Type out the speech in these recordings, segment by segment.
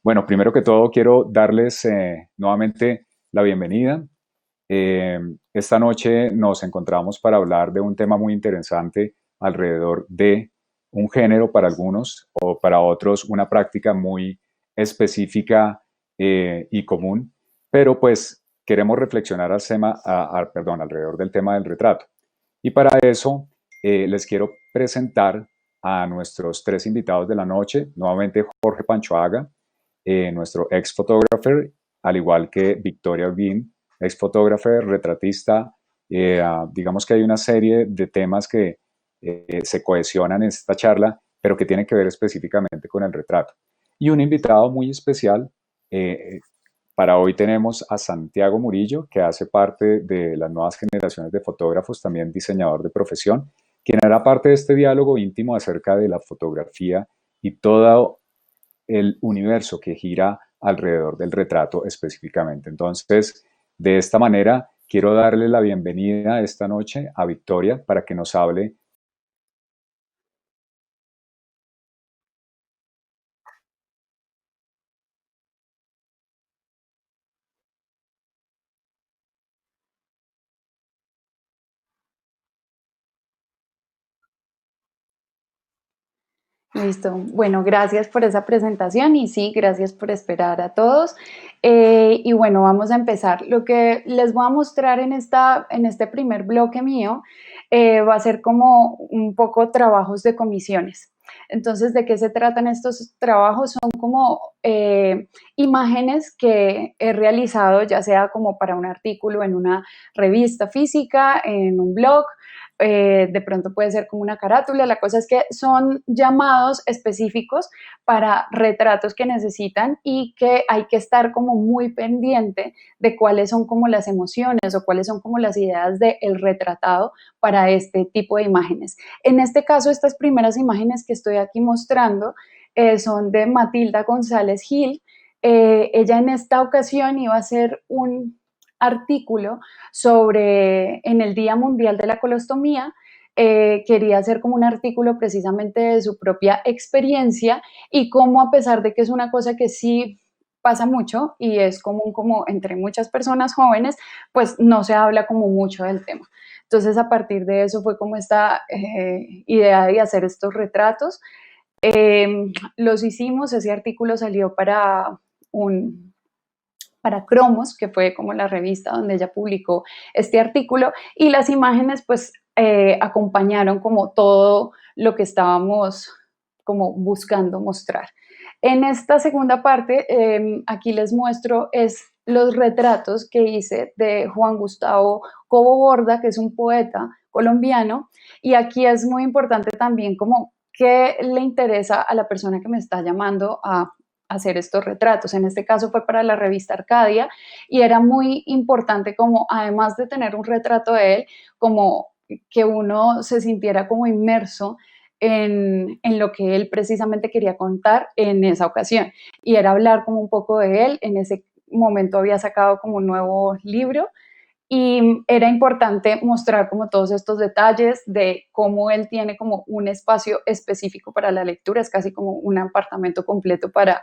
Bueno, primero que todo quiero darles nuevamente la bienvenida. Eh, esta noche nos encontramos para hablar de un tema muy interesante alrededor de un género para algunos o para otros una práctica muy específica y común, pero pues queremos reflexionar alrededor del tema del retrato. Y para eso les quiero presentar a nuestros tres invitados de la noche, nuevamente Jorge Panchoaga, nuestro ex fotógrafo, al igual que Victoria Holguín, ex fotógrafa, retratista. Digamos que hay una serie de temas que se cohesionan en esta charla, pero que tienen que ver específicamente con el retrato. Y un invitado muy especial, eh, para hoy tenemos a Santiago Murillo, que hace parte de las nuevas generaciones de fotógrafos, también diseñador de profesión, quien hará parte de este diálogo íntimo acerca de la fotografía y todo el universo que gira alrededor del retrato específicamente. Entonces, de esta manera, quiero darle la bienvenida esta noche a Victoria para que nos hable. Listo. Bueno, gracias por esa presentación y sí, gracias por esperar a todos. Y bueno, vamos a empezar. Lo que les voy a mostrar en este primer bloque mío va a ser como un poco trabajos de comisiones. Entonces, ¿de qué se tratan estos trabajos? Son como imágenes que he realizado, ya sea como para un artículo en una revista física, en un blog, de pronto puede ser como una carátula. La cosa es que son llamados específicos para retratos que necesitan y que hay que estar como muy pendiente de cuáles son como las emociones o cuáles son como las ideas del retratado para este tipo de imágenes. En este caso, estas primeras imágenes que estoy aquí mostrando son de Matilda González Gil. Ella en esta ocasión iba a hacer un artículo sobre en el Día Mundial de la Colostomía. Quería hacer como un artículo precisamente de su propia experiencia y cómo, a pesar de que es una cosa que sí pasa mucho y es común como entre muchas personas jóvenes, pues no se habla como mucho del tema. Entonces, a partir de eso fue como esta idea de hacer estos retratos. Los hicimos, ese artículo salió para Cromos, que fue como la revista donde ella publicó este artículo, y las imágenes pues acompañaron como todo lo que estábamos como buscando mostrar. En esta segunda parte, aquí les muestro es los retratos que hice de Juan Gustavo Cobo Borda, que es un poeta colombiano, y aquí es muy importante también como qué le interesa a la persona que me está llamando a hacer estos retratos. En este caso fue para la revista Arcadia y era muy importante como, además de tener un retrato de él, como que uno se sintiera como inmerso en lo que él precisamente quería contar en esa ocasión. Y era hablar como un poco de él. En ese momento había sacado como un nuevo libro y era importante mostrar como todos estos detalles de cómo él tiene como un espacio específico para la lectura, es casi como un apartamento completo para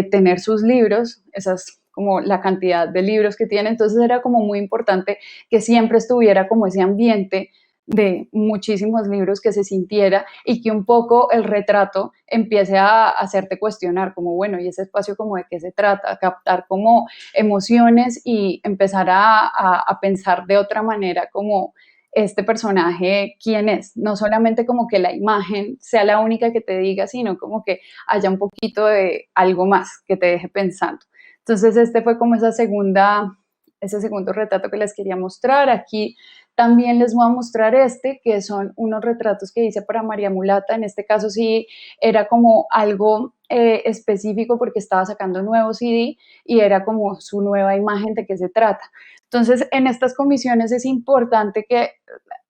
tener sus libros, esas como la cantidad de libros que tiene. Entonces era como muy importante que siempre estuviera como ese ambiente de muchísimos libros, que se sintiera y que un poco el retrato empiece a hacerte cuestionar como, bueno, ¿y ese espacio como de qué se trata? Captar como emociones y empezar a pensar de otra manera como este personaje, quién es. No solamente como que la imagen sea la única que te diga, sino como que haya un poquito de algo más que te deje pensando. Entonces este fue como ese segundo retrato que les quería mostrar. Aquí también les voy a mostrar este, que son unos retratos que hice para María Mulata. En este caso sí era como algo específico porque estaba sacando un nuevo CD y era como su nueva imagen de qué se trata. Entonces, en estas comisiones es importante que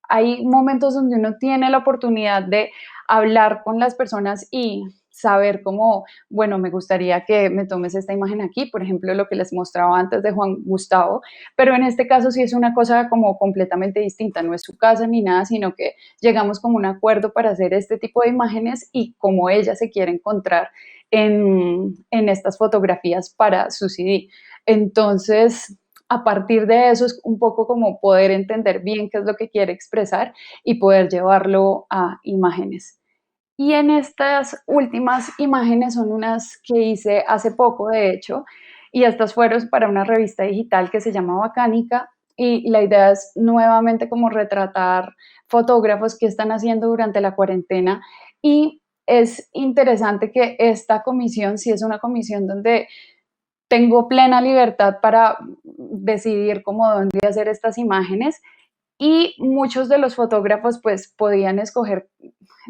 hay momentos donde uno tiene la oportunidad de hablar con las personas y saber cómo, bueno, me gustaría que me tomes esta imagen aquí, por ejemplo, lo que les mostraba antes de Juan Gustavo, pero en este caso sí es una cosa como completamente distinta, no es su casa ni nada, sino que llegamos como un acuerdo para hacer este tipo de imágenes y como ella se quiere encontrar en estas fotografías para su CD. Entonces, a partir de eso es un poco como poder entender bien qué es lo que quiere expresar y poder llevarlo a imágenes. Y en estas últimas imágenes son unas que hice hace poco, de hecho, y estas fueron para una revista digital que se llama Bacánica, y la idea es nuevamente como retratar fotógrafos que están haciendo durante la cuarentena. Y es interesante que esta comisión, sí es una comisión donde tengo plena libertad para decidir cómo dónde hacer estas imágenes, y muchos de los fotógrafos pues podían escoger,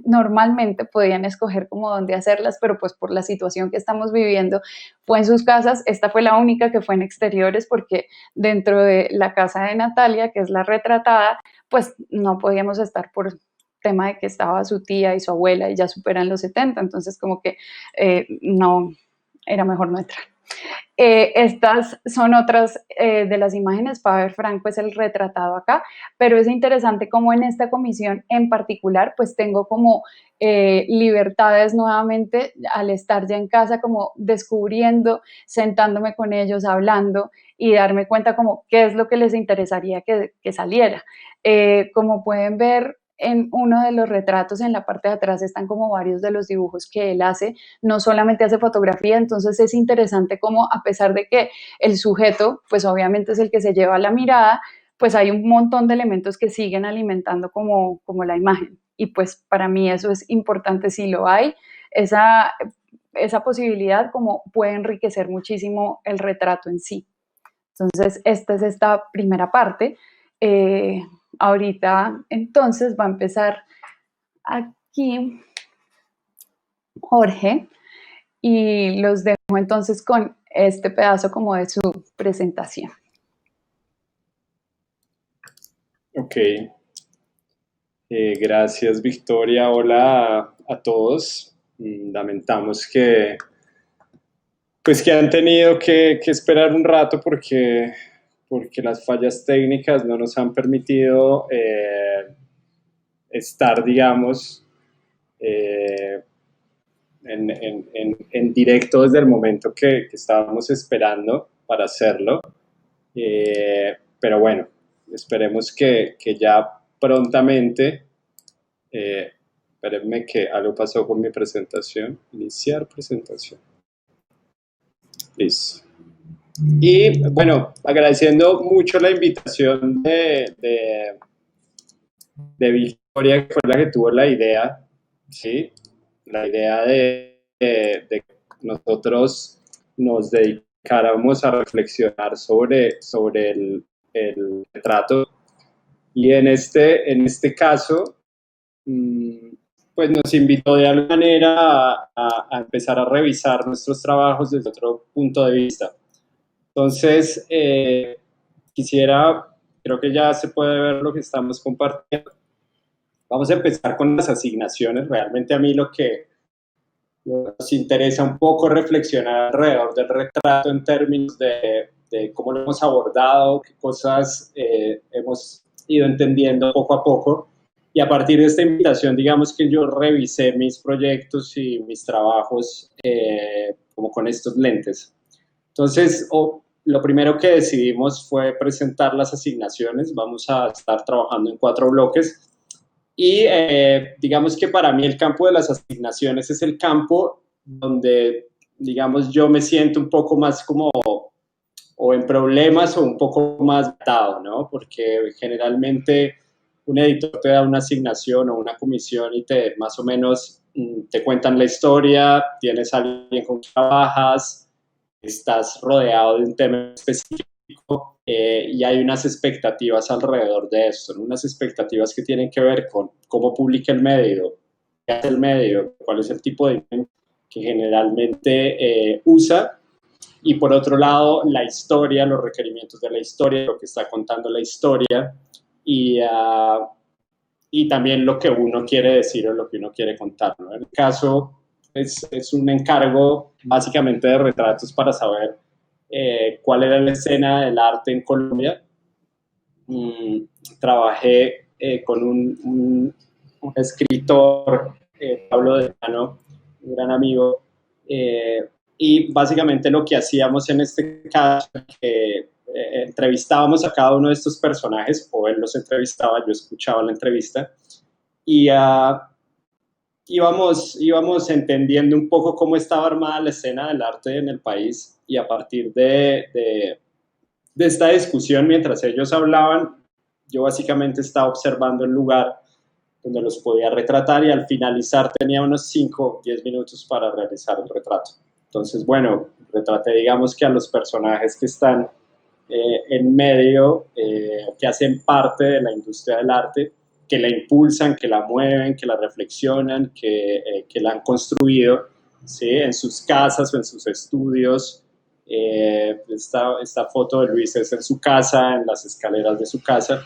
normalmente podían escoger como dónde hacerlas, pero pues por la situación que estamos viviendo fue en sus casas. Esta fue la única que fue en exteriores, porque dentro de la casa de Natalia, que es la retratada, pues no podíamos estar por tema de que estaba su tía y su abuela y ya superan los 70, entonces como que no, era mejor no entrar. Estas son otras de las imágenes. Faber Franco es el retratado acá, pero es interesante como en esta comisión en particular, pues tengo como libertades nuevamente al estar ya en casa, como descubriendo, sentándome con ellos, hablando y darme cuenta como qué es lo que les interesaría que saliera. Como pueden ver, en uno de los retratos en la parte de atrás están como varios de los dibujos que él hace, no solamente hace fotografía. Entonces es interesante como, a pesar de que el sujeto pues obviamente es el que se lleva la mirada, pues hay un montón de elementos que siguen alimentando como la imagen, y pues para mí eso es importante. Si lo hay, esa posibilidad como puede enriquecer muchísimo el retrato en sí. Entonces esta es esta primera parte. Ahorita entonces va a empezar aquí Jorge, y los dejo entonces con este pedazo como de su presentación. Ok, gracias Victoria, hola a todos. Lamentamos pues que han tenido que esperar un rato porque las fallas técnicas no nos han permitido estar, digamos, en directo desde el momento que estábamos esperando para hacerlo. Pero bueno, esperemos que ya prontamente, espérenme que algo pasó con mi presentación, iniciar presentación. Listo. Y bueno, agradeciendo mucho la invitación de Victoria, que fue la que tuvo la idea, ¿sí? La idea de que nosotros nos dedicáramos a reflexionar sobre el retrato. Y en este caso, pues nos invitó de alguna manera a empezar a revisar nuestros trabajos desde otro punto de vista. Entonces, creo que ya se puede ver lo que estamos compartiendo. Vamos a empezar con las asignaciones. Realmente a mí lo que nos interesa un poco reflexionar alrededor del retrato en términos de cómo lo hemos abordado, qué cosas hemos ido entendiendo poco a poco. Y a partir de esta invitación, digamos que yo revisé mis proyectos y mis trabajos como con estos lentes. Entonces, lo primero que decidimos fue presentar las asignaciones. Vamos a estar trabajando en 4 bloques. Y digamos que para mí el campo de las asignaciones es el campo donde, digamos, yo me siento un poco más como o en problemas o un poco más atado, ¿no? Porque generalmente un editor te da una asignación o una comisión y te más o menos te cuentan la historia, tienes a alguien con quien trabajas, estás rodeado de un tema específico y hay unas expectativas alrededor de eso, son unas expectativas que tienen que ver con cómo publica el medio, qué hace el medio, cuál es el tipo de que generalmente usa, y por otro lado la historia, los requerimientos de la historia, lo que está contando la historia y también lo que uno quiere decir o lo que uno quiere contar, ¿no? En el caso es un encargo básicamente de retratos para saber cuál era la escena del arte en Colombia. Trabajé con un escritor, Pablo Delano, un gran amigo, Y básicamente lo que hacíamos en este caso, que entrevistábamos a cada uno de estos personajes, o él los entrevistaba, yo escuchaba la entrevista, y íbamos entendiendo un poco cómo estaba armada la escena del arte en el país, y a partir de esta discusión, mientras ellos hablaban, yo básicamente estaba observando el lugar donde los podía retratar, y al finalizar tenía unos 5 o 10 minutos para realizar el retrato. Entonces, bueno, retraté, digamos, que a los personajes que están en medio, que hacen parte de la industria del arte, que la impulsan, que la mueven, que la reflexionan, que la han construido, ¿sí? En sus casas o en sus estudios. Esta foto de Luis es en su casa, en las escaleras de su casa.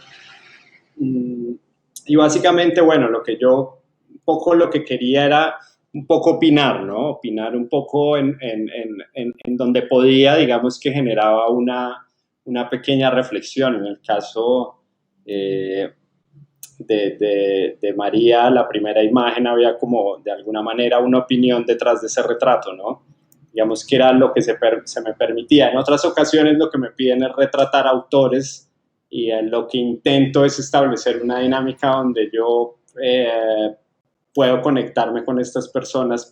Y básicamente, bueno, un poco lo que quería era un poco opinar, ¿no? Opinar un poco en donde podía, digamos que generaba una pequeña reflexión. En el caso de María, la primera imagen, había como de alguna manera una opinión detrás de ese retrato, ¿no? Digamos que era lo que se me permitía. En otras ocasiones lo que me piden es retratar autores, y lo que intento es establecer una dinámica donde yo puedo conectarme con estas personas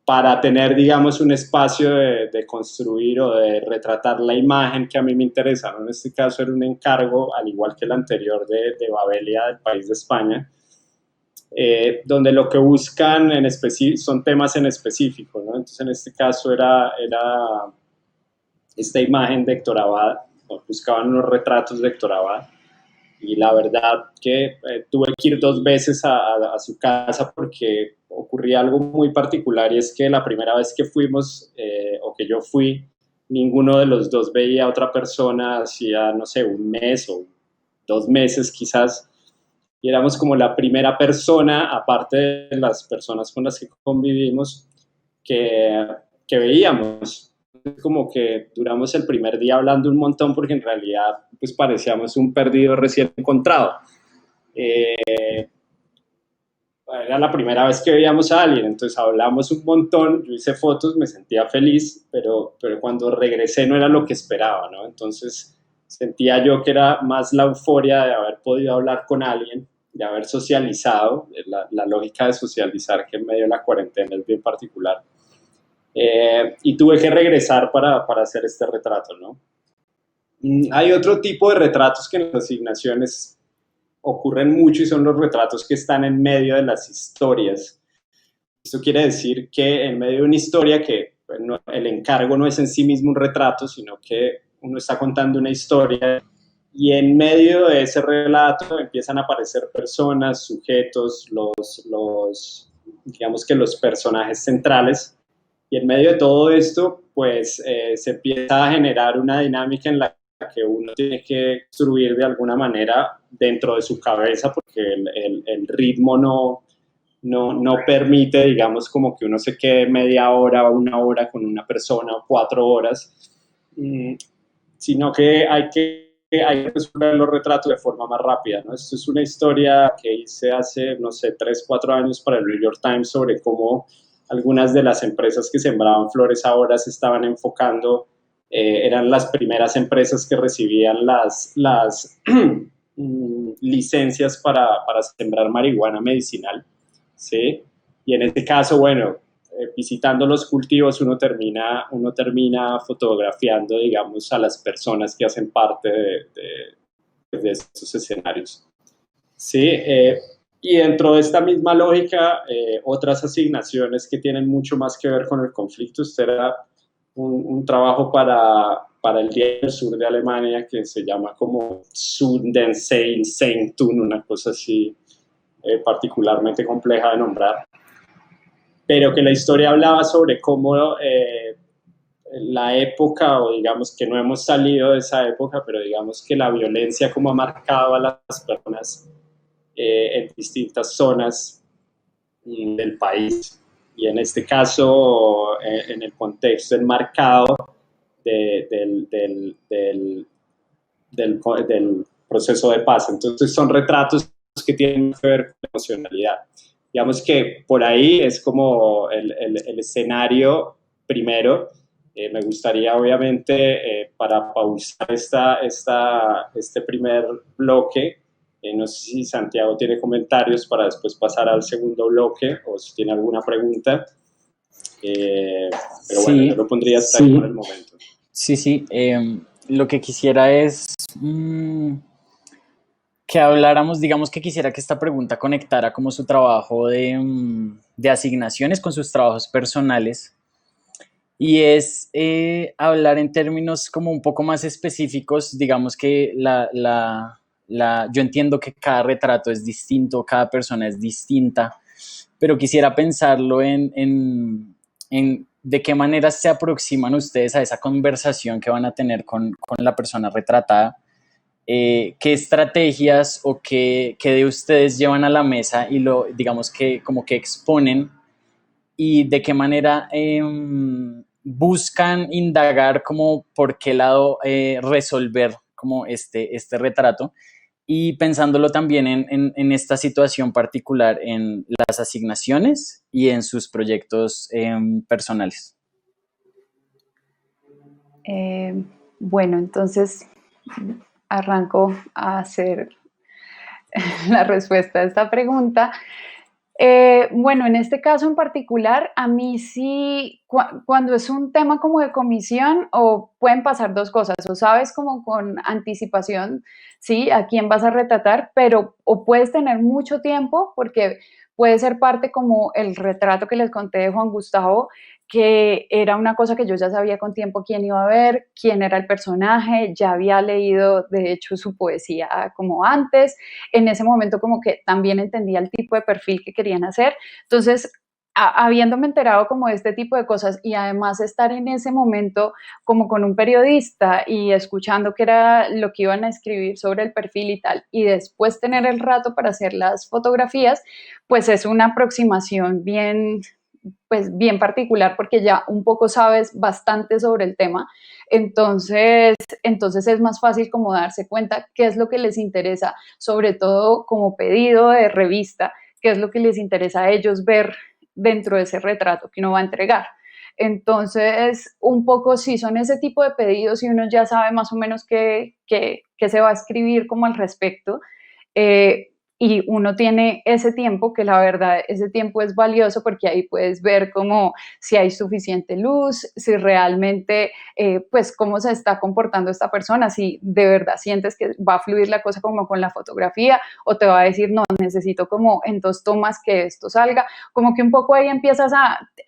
para tener, digamos, un espacio de construir o de retratar la imagen que a mí me interesa, ¿no? En este caso era un encargo, al igual que el anterior de Babelia, del país de España, donde lo que buscan son temas en específico, ¿no? Entonces, en este caso era esta imagen de Héctor Abad, buscaban unos retratos de Héctor Abad, y la verdad que tuve que ir 2 veces a su casa porque ocurría algo muy particular, y es que la primera vez que fuimos, o que yo fui, ninguno de los dos veía a otra persona hacía, no sé, 1 mes o 2 meses quizás, y éramos como la primera persona, aparte de las personas con las que convivimos, que veíamos. Como que duramos el primer día hablando un montón, porque en realidad pues parecíamos un perdido recién encontrado. Era la primera vez que veíamos a alguien, entonces hablamos un montón, yo hice fotos, me sentía feliz, pero cuando regresé no era lo que esperaba, ¿no? Entonces sentía yo que era más la euforia de haber podido hablar con alguien, de haber socializado, la lógica de socializar que en medio de la cuarentena es bien particular. Y tuve que regresar para hacer este retrato, ¿no? Hay otro tipo de retratos que en las asignaciones ocurren mucho, y son los retratos que están en medio de las historias. Esto quiere decir que en medio de una historia, que bueno, el encargo no es en sí mismo un retrato, sino que uno está contando una historia, y en medio de ese relato empiezan a aparecer personas, sujetos, digamos que los personajes centrales. Y en medio de todo esto, pues se empieza a generar una dinámica en la que uno tiene que construir de alguna manera dentro de su cabeza, porque el ritmo no permite, digamos, como que uno se quede media hora o 1 hora con una persona o 4 horas, sino que hay que resolver los retratos de forma más rápida, ¿no? Esto es una historia que hice hace, no sé, 3, 4 años para el New York Times, sobre cómo algunas de las empresas que sembraban flores ahora se estaban enfocando, eran las primeras empresas que recibían las licencias para sembrar marihuana medicinal, ¿sí? Y en este caso, bueno, visitando los cultivos uno termina fotografiando, digamos, a las personas que hacen parte de estos escenarios, ¿sí? Y dentro de esta misma lógica, otras asignaciones que tienen mucho más que ver con el conflicto. Este era un trabajo para el Día del Sur de Alemania, que se llama como Sudenseinsentum, una cosa así particularmente compleja de nombrar, pero que la historia hablaba sobre cómo la época, o digamos que no hemos salido de esa época, pero digamos que la violencia como ha marcado a las personas en distintas zonas del país, y en este caso en el contexto enmarcado del proceso de paz. Entonces son retratos que tienen que ver con la emocionalidad. digamos que por ahí es como el escenario primero. Me gustaría, obviamente, para pausar este primer bloque, no sé si Santiago tiene comentarios para después pasar al segundo bloque o si tiene alguna pregunta. Pero bueno, yo lo pondría hasta ahí por el momento. Sí. Lo que quisiera es que habláramos, digamos que quisiera que esta pregunta conectara como su trabajo de asignaciones con sus trabajos personales. Y es hablar en términos como un poco más específicos, digamos que yo entiendo que cada retrato es distinto, cada persona es distinta, pero quisiera pensarlo en de qué manera se aproximan ustedes a esa conversación que van a tener con la persona retratada, qué estrategias o qué de ustedes llevan a la mesa y digamos que como que exponen y de qué manera buscan indagar como por qué lado resolver como este retrato y pensándolo también en esta situación particular en las asignaciones y en sus proyectos personales. Bueno, entonces arranco a hacer la respuesta a esta pregunta. Bueno, en este caso en particular, a mí sí, cuando es un tema como de comisión, o pueden pasar dos cosas, o sabes como con anticipación, sí, a quién vas a retratar, pero o puedes tener mucho tiempo, porque puede ser parte como el retrato que les conté de Juan Gustavo, que era una cosa que yo ya sabía con tiempo quién iba a ver, quién era el personaje, ya había leído de hecho su poesía como antes, en ese momento como que también entendía el tipo de perfil que querían hacer. Entonces, habiéndome enterado como de este tipo de cosas y además estar en ese momento como con un periodista y escuchando qué era lo que iban a escribir sobre el perfil y tal, y después tener el rato para hacer las fotografías, pues es una aproximación bien particular porque ya un poco sabes bastante sobre el tema, entonces es más fácil como darse cuenta qué es lo que les interesa, sobre todo como pedido de revista, qué es lo que les interesa a ellos ver dentro de ese retrato que uno va a entregar. Entonces, un poco sí, son ese tipo de pedidos y uno ya sabe más o menos qué se va a escribir como al respecto. Y uno tiene ese tiempo, que la verdad ese tiempo es valioso porque ahí puedes ver como si hay suficiente luz, si realmente pues cómo se está comportando esta persona, si de verdad sientes que va a fluir la cosa como con la fotografía o te va a decir no, necesito como en 2 tomas que esto salga, como que un poco ahí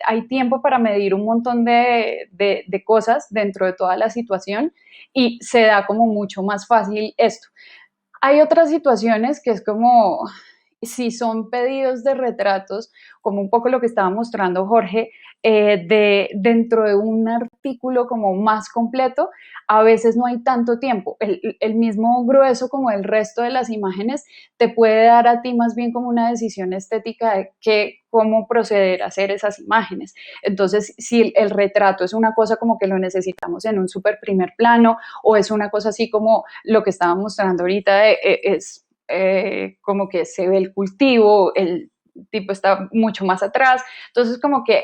hay tiempo para medir un montón de cosas dentro de toda la situación y se da como mucho más fácil esto. Hay otras situaciones que es como si son pedidos de retratos, como un poco lo que estaba mostrando Jorge, dentro de un artículo como más completo, a veces no hay tanto tiempo. El mismo grueso como el resto de las imágenes te puede dar a ti más bien como una decisión estética de cómo proceder a hacer esas imágenes. Entonces, si el retrato es una cosa como que lo necesitamos en un súper primer plano o es una cosa así como lo que estaba mostrando ahorita, como que se ve el cultivo, el tipo está mucho más atrás, entonces como que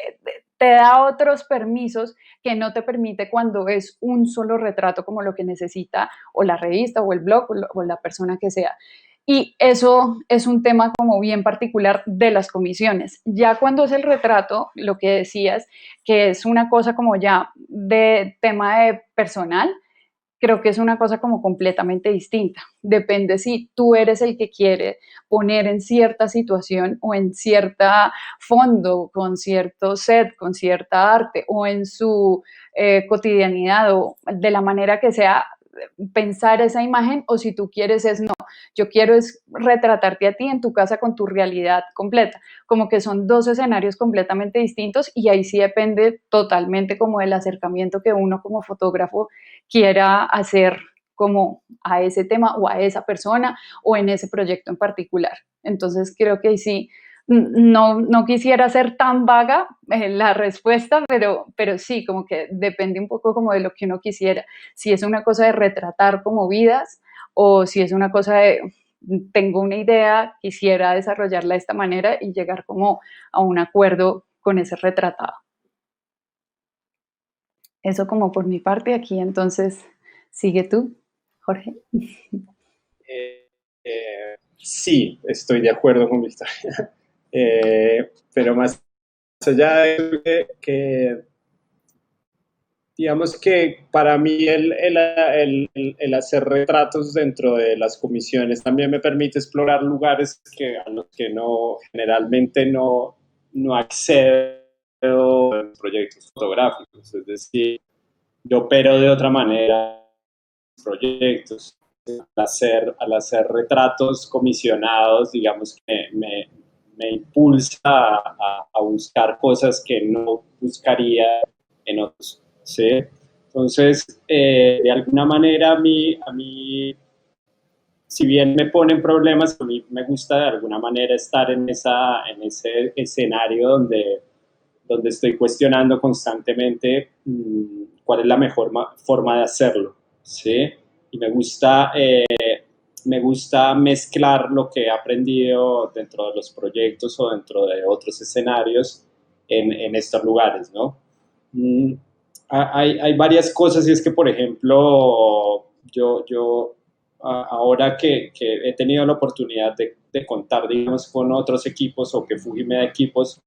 te da otros permisos que no te permite cuando es un solo retrato como lo que necesita o la revista o el blog o la persona que sea. Y eso es un tema como bien particular de las comisiones. Ya cuando es el retrato, lo que decías, que es una cosa como ya de tema de personal, creo que es una cosa como completamente distinta. Depende si tú eres el que quiere poner en cierta situación o en cierta fondo, con cierto set, con cierta arte o en su cotidianidad o de la manera que sea pensar esa imagen o si tú quieres es no, yo quiero es retratarte a ti en tu casa con tu realidad completa, como que son dos escenarios completamente distintos y ahí sí depende totalmente como del acercamiento que uno como fotógrafo quiera hacer como a ese tema o a esa persona o en ese proyecto en particular. Entonces creo que sí, no quisiera ser tan vaga la respuesta, pero sí, como que depende un poco como de lo que uno quisiera. Si es una cosa de retratar como vidas o si es una cosa tengo una idea, quisiera desarrollarla de esta manera y llegar como a un acuerdo con ese retratado. Eso como por mi parte aquí, entonces sigue tú, Jorge. Sí, estoy de acuerdo con Victoria. Pero más allá de eso, digamos que para mí el hacer retratos dentro de las comisiones también me permite explorar lugares a los que generalmente no accedo en proyectos fotográficos. Es decir, yo opero de otra manera en proyectos. Al hacer retratos comisionados, digamos que me impulsa a buscar cosas que no buscaría en otros. ¿Sí? Entonces, de alguna manera a mí, si bien me ponen problemas, a mí me gusta de alguna manera estar en ese escenario donde estoy cuestionando constantemente cuál es la mejor forma de hacerlo, ¿sí? Y me gusta mezclar lo que he aprendido dentro de los proyectos o dentro de otros escenarios en estos lugares, ¿no? Mm, hay varias cosas y es que, por ejemplo, yo ahora que he tenido la oportunidad de contar, digamos, con otros equipos o que Fujime de equipos,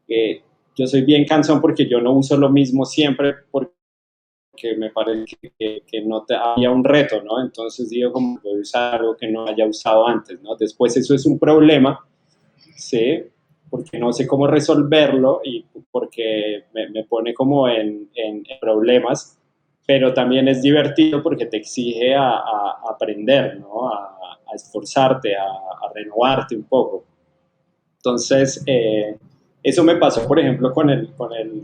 eh, yo soy bien cansón porque yo no uso lo mismo siempre porque me parece que no había un reto, ¿no? Entonces digo, como voy a usar algo que no haya usado antes, ¿no? Después eso es un problema, ¿sí? Porque no sé cómo resolverlo y porque me pone como en problemas, pero también es divertido porque te exige a aprender, ¿no? A esforzarte, a renovarte un poco. Entonces, eso me pasó, por ejemplo, con el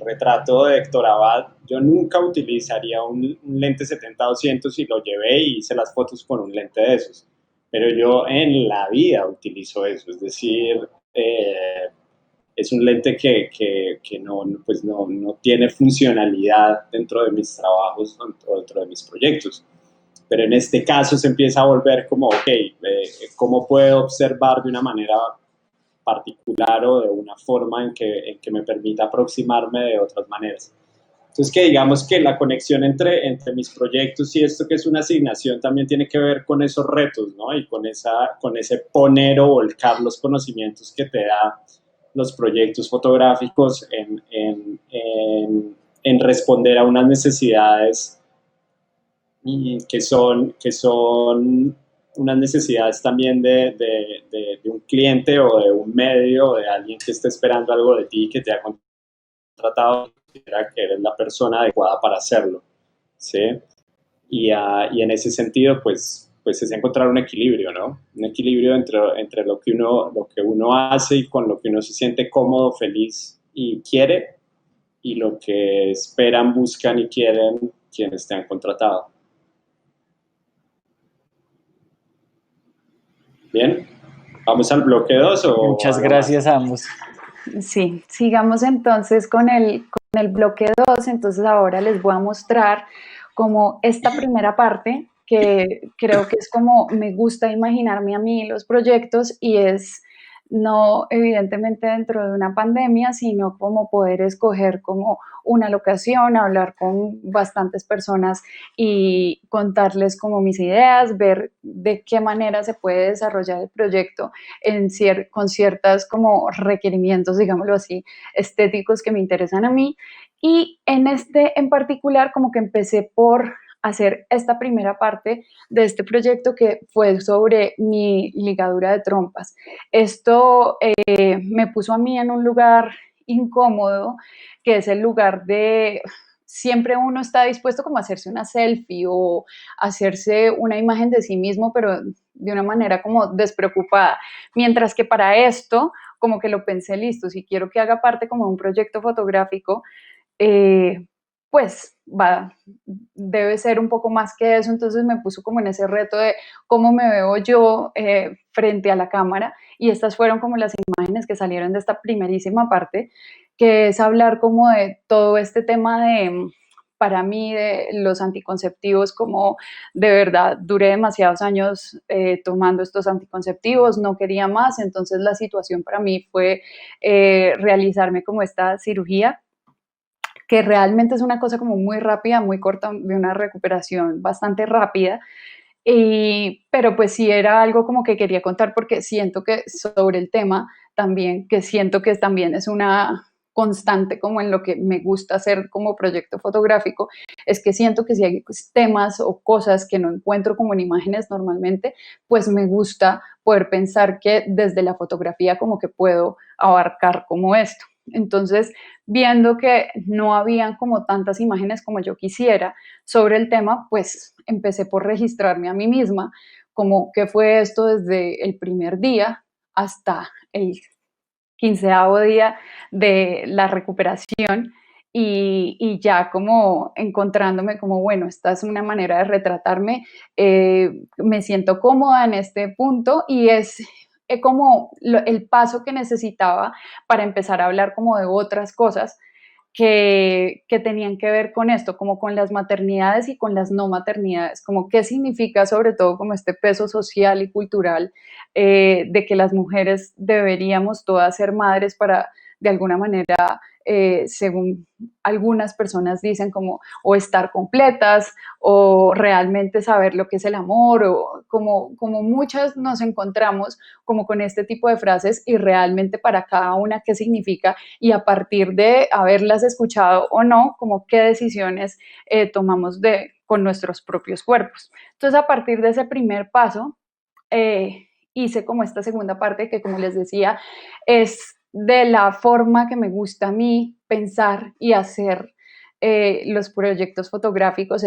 retrato de Héctor Abad. Yo nunca utilizaría un lente 70-200 y lo llevé y hice las fotos con un lente de esos. Pero yo en la vida utilizo eso, es decir, eh, es un lente que no, pues no tiene funcionalidad dentro de mis trabajos o dentro de mis proyectos. Pero en este caso se empieza a volver como, ok, ¿cómo puedo observar de una manera particular o de una forma en que me permita aproximarme de otras maneras? Entonces, que digamos que la conexión entre mis proyectos y esto que es una asignación también tiene que ver con esos retos, ¿no? Y con ese poner o volcar los conocimientos que te da los proyectos fotográficos en responder a unas necesidades que son unas necesidades también de un cliente o de un medio o de alguien que esté esperando algo de ti, que te ha contratado, que eres la persona adecuada para hacerlo, ¿sí? Y en ese sentido, pues es encontrar un equilibrio, ¿no? Un equilibrio entre lo que uno hace y con lo que uno se siente cómodo, feliz y quiere, y lo que esperan, buscan y quieren quienes te han contratado. Bien, vamos al bloque 2 o Muchas algo más. gracias a ambos. Sí, sigamos entonces con el bloque 2. Entonces ahora les voy a mostrar como esta primera parte que creo que es como me gusta imaginarme a mí los proyectos y es no evidentemente dentro de una pandemia, sino como poder escoger como una locación, hablar con bastantes personas y contarles como mis ideas, ver de qué manera se puede desarrollar el proyecto con ciertas como requerimientos, digámoslo así, estéticos que me interesan a mí. Y en este en particular como que empecé por hacer esta primera parte de este proyecto que fue sobre mi ligadura de trompas. Esto me puso a mí en un lugar incómodo, que es el lugar de siempre uno está dispuesto como a hacerse una selfie o hacerse una imagen de sí mismo, pero de una manera como despreocupada. Mientras que para esto, como que lo pensé, listo, si quiero que haga parte como de un proyecto fotográfico, pues debe ser un poco más que eso. Entonces me puso como en ese reto de cómo me veo yo frente a la cámara, y estas fueron como las imágenes que salieron de esta primerísima parte, que es hablar como de todo este tema de para mí de los anticonceptivos, como de verdad duré demasiados años tomando estos anticonceptivos, no quería más, entonces la situación para mí fue realizarme como esta cirugía, que realmente es una cosa como muy rápida, muy corta, de una recuperación bastante rápida. Pero pues sí era algo como que quería contar porque siento que sobre el tema también, que siento que también es una constante como en lo que me gusta hacer como proyecto fotográfico, es que siento que si hay temas o cosas que no encuentro como en imágenes normalmente, pues me gusta poder pensar que desde la fotografía como que puedo abarcar como esto. Entonces, viendo que no habían como tantas imágenes como yo quisiera sobre el tema, pues empecé por registrarme a mí misma, como qué fue esto desde el primer día hasta el 15º día de la recuperación y ya como encontrándome como, bueno, esta es una manera de retratarme, me siento cómoda en este punto y es como el paso que necesitaba para empezar a hablar como de otras cosas que tenían que ver con esto, como con las maternidades y con las no maternidades, como qué significa sobre todo como este peso social y cultural de que las mujeres deberíamos todas ser madres para de alguna manera, según algunas personas dicen, como o estar completas o realmente saber lo que es el amor, o como muchas nos encontramos como con este tipo de frases y realmente para cada una qué significa y a partir de haberlas escuchado o no, como qué decisiones tomamos con nuestros propios cuerpos. Entonces, a partir de ese primer paso, hice como esta segunda parte que, como les decía, es de la forma que me gusta a mí pensar y hacer los proyectos fotográficos,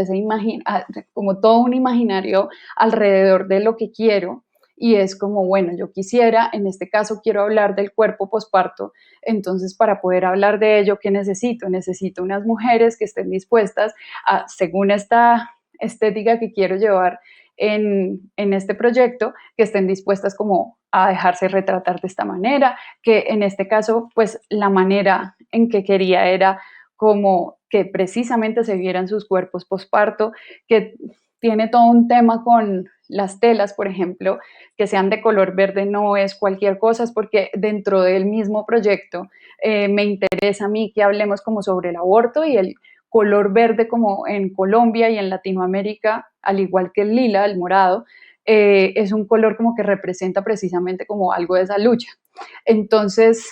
como todo un imaginario alrededor de lo que quiero. Y es como, bueno, yo quisiera, en este caso quiero hablar del cuerpo posparto, entonces para poder hablar de ello, ¿qué necesito? Necesito unas mujeres que estén dispuestas a, según esta estética que quiero llevar en este proyecto, que estén dispuestas como a dejarse retratar de esta manera, que en este caso, pues la manera en que quería era como que precisamente se vieran sus cuerpos posparto, que tiene todo un tema con las telas, por ejemplo, que sean de color verde no es cualquier cosa, es porque dentro del mismo proyecto me interesa a mí que hablemos como sobre el aborto y el color verde como en Colombia y en Latinoamérica, al igual que el lila, el morado, es un color como que representa precisamente como algo de esa lucha. Entonces,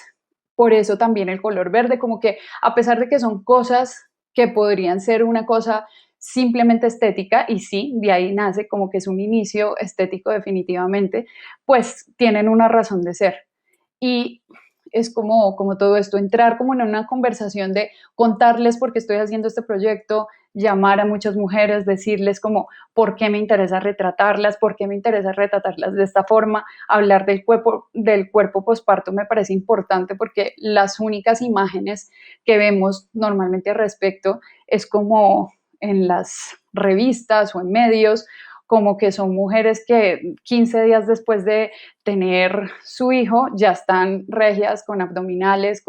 por eso también el color verde, como que a pesar de que son cosas que podrían ser una cosa simplemente estética, y sí, de ahí nace como que es un inicio estético definitivamente, pues tienen una razón de ser. Y es como todo esto, entrar como en una conversación de contarles por qué estoy haciendo este proyecto, llamar a muchas mujeres, decirles como por qué me interesa retratarlas, por qué me interesa retratarlas de esta forma, hablar del cuerpo posparto me parece importante porque las únicas imágenes que vemos normalmente al respecto es como en las revistas o en medios, como que son mujeres que 15 días después de tener su hijo ya están regias con abdominales,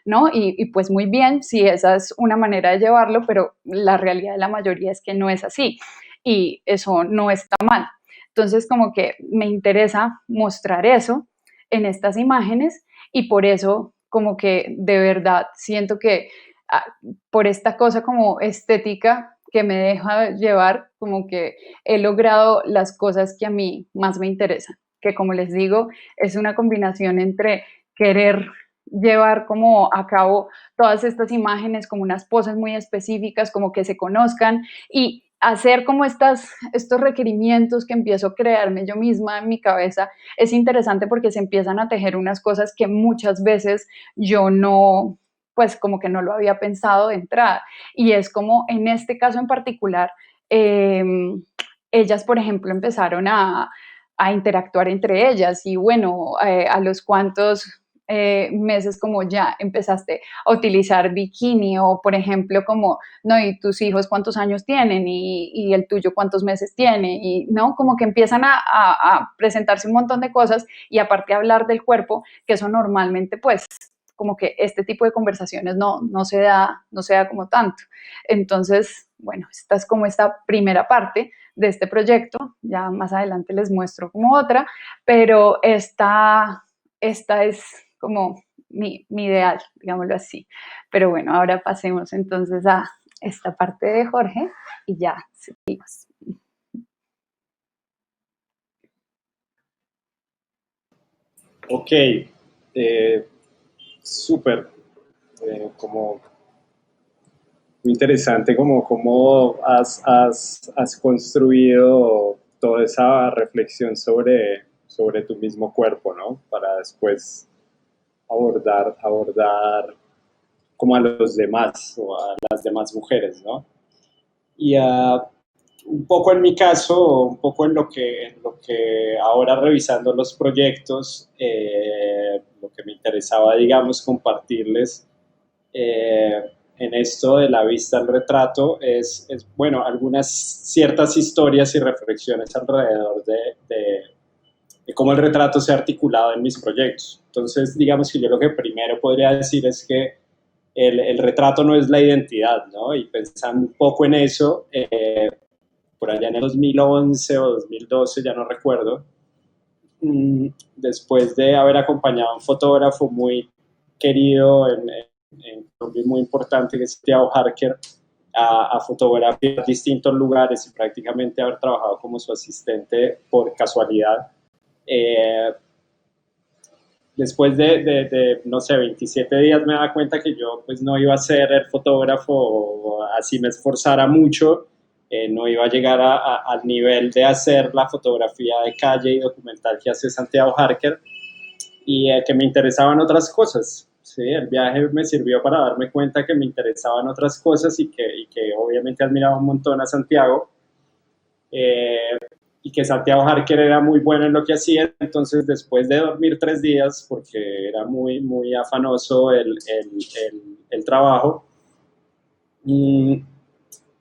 ¿no? Y pues muy bien, si esa es una manera de llevarlo, pero la realidad de la mayoría es que no es así y eso no está mal. Entonces, como que me interesa mostrar eso en estas imágenes y por eso como que de verdad siento que por esta cosa como estética que me deja llevar, como que he logrado las cosas que a mí más me interesan, que como les digo, es una combinación entre querer llevar como a cabo todas estas imágenes como unas poses muy específicas, como que se conozcan y hacer como estos requerimientos que empiezo a crearme yo misma en mi cabeza. Es interesante porque se empiezan a tejer unas cosas que muchas veces yo no, pues como que no lo había pensado de entrada. Y es como en este caso en particular, eh, ellas, por ejemplo, empezaron a interactuar entre ellas y bueno, a los cuantos meses como ya empezaste a utilizar bikini o por ejemplo como, no, y tus hijos cuántos años tienen y el tuyo cuántos meses tiene y no, como que empiezan a presentarse un montón de cosas y aparte hablar del cuerpo, que eso normalmente pues como que este tipo de conversaciones no se da como tanto. Entonces, bueno, esta es como esta primera parte de este proyecto, ya más adelante les muestro como otra, pero esta es como mi ideal, digámoslo así. Pero bueno, ahora pasemos entonces a esta parte de Jorge y ya seguimos. Ok, súper, como muy interesante como cómo has construido toda esa reflexión sobre tu mismo cuerpo, ¿no? Para después abordar como a los demás o a las demás mujeres, ¿no? Y un poco en mi caso, un poco en lo que ahora revisando los proyectos, lo que me interesaba, digamos, compartirles en esto de la vista al retrato bueno, algunas ciertas historias y reflexiones alrededor de cómo el retrato se ha articulado en mis proyectos. Entonces, digamos que yo lo que primero podría decir es que el retrato no es la identidad, ¿no? Y pensando un poco en eso, por allá en el 2011 o 2012, ya no recuerdo, después de haber acompañado a un fotógrafo muy querido en Colombia, muy importante, que es Santiago Harker, a fotografiar distintos lugares y prácticamente haber trabajado como su asistente por casualidad. Después no sé, 27 días me daba cuenta que yo pues no iba a ser el fotógrafo, así me esforzara mucho, no iba a llegar al nivel de hacer la fotografía de calle y documental que hace Santiago Harker, y que me interesaban otras cosas. Sí, el viaje me sirvió para darme cuenta que me interesaban otras cosas y que obviamente admiraba un montón a Santiago. Y que Santiago Harker era muy bueno en lo que hacía. Entonces, después de dormir 3 días, porque era muy, muy afanoso el trabajo,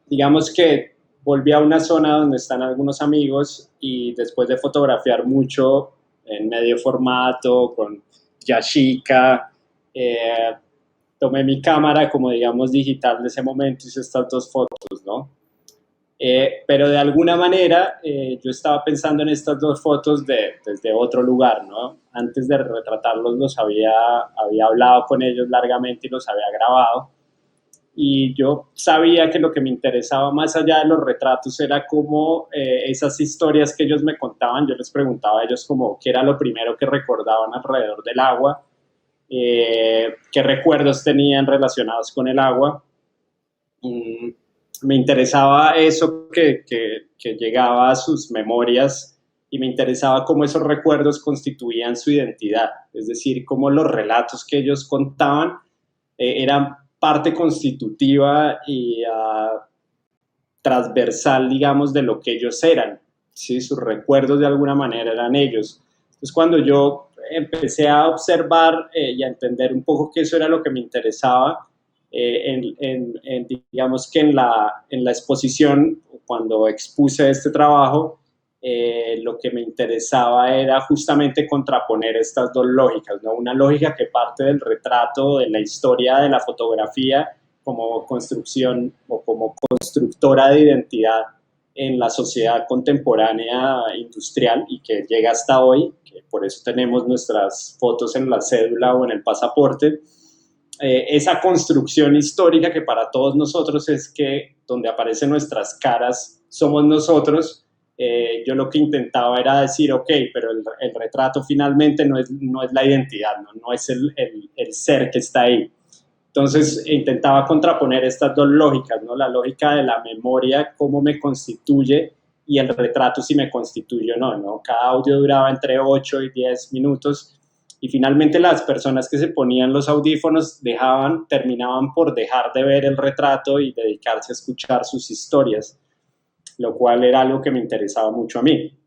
digamos que volví a una zona donde están algunos amigos, y después de fotografiar mucho en medio formato, con Yashica, tomé mi cámara como digamos digital de ese momento, hice estas 2 fotos, ¿no? Pero de alguna manera yo estaba pensando en estas 2 fotos desde otro lugar, ¿no? Antes de retratarlos los había hablado con ellos largamente y los había grabado, y yo sabía que lo que me interesaba más allá de los retratos era como esas historias que ellos me contaban. Yo les preguntaba a ellos como qué era lo primero que recordaban alrededor del agua, qué recuerdos tenían relacionados con el agua. Me interesaba eso que llegaba a sus memorias, y me interesaba cómo esos recuerdos constituían su identidad, es decir, cómo los relatos que ellos contaban eran parte constitutiva y transversal, digamos, de lo que ellos eran, ¿sí? Sus recuerdos de alguna manera eran ellos. Entonces, cuando yo empecé a observar y a entender un poco que eso era lo que me interesaba, digamos que en la exposición, cuando expuse este trabajo, lo que me interesaba era justamente contraponer estas 2 lógicas, ¿no? Una lógica que parte del retrato, de la historia de la fotografía como construcción o como constructora de identidad en la sociedad contemporánea industrial, y que llega hasta hoy, que por eso tenemos nuestras fotos en la cédula o en el pasaporte. Esa construcción histórica que para todos nosotros es que donde aparecen nuestras caras somos nosotros. Yo lo que intentaba era decir, ok, pero el retrato finalmente no es la identidad, no es el ser que está ahí. Entonces intentaba contraponer estas 2 lógicas, ¿no? La lógica de la memoria, cómo me constituye, y el retrato, si me constituye o no, ¿no? Cada audio duraba entre 8 y 10 minutos, y finalmente las personas que se ponían los audífonos terminaban por dejar de ver el retrato y dedicarse a escuchar sus historias, lo cual era algo que me interesaba mucho a mí.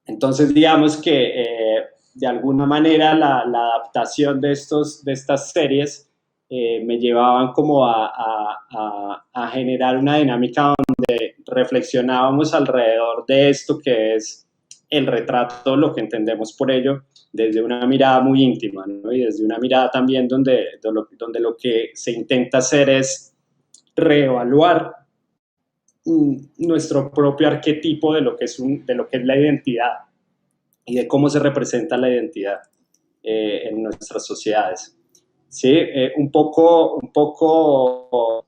Entonces, digamos que de alguna manera la adaptación de estas series me llevaban como a generar una dinámica donde reflexionábamos alrededor de esto que es el retrato, lo que entendemos por ello, desde una mirada muy íntima, ¿no? Y desde una mirada también donde lo que se intenta hacer es reevaluar nuestro propio arquetipo de lo que es la identidad y de cómo se representa la identidad en nuestras sociedades. Sí, un poco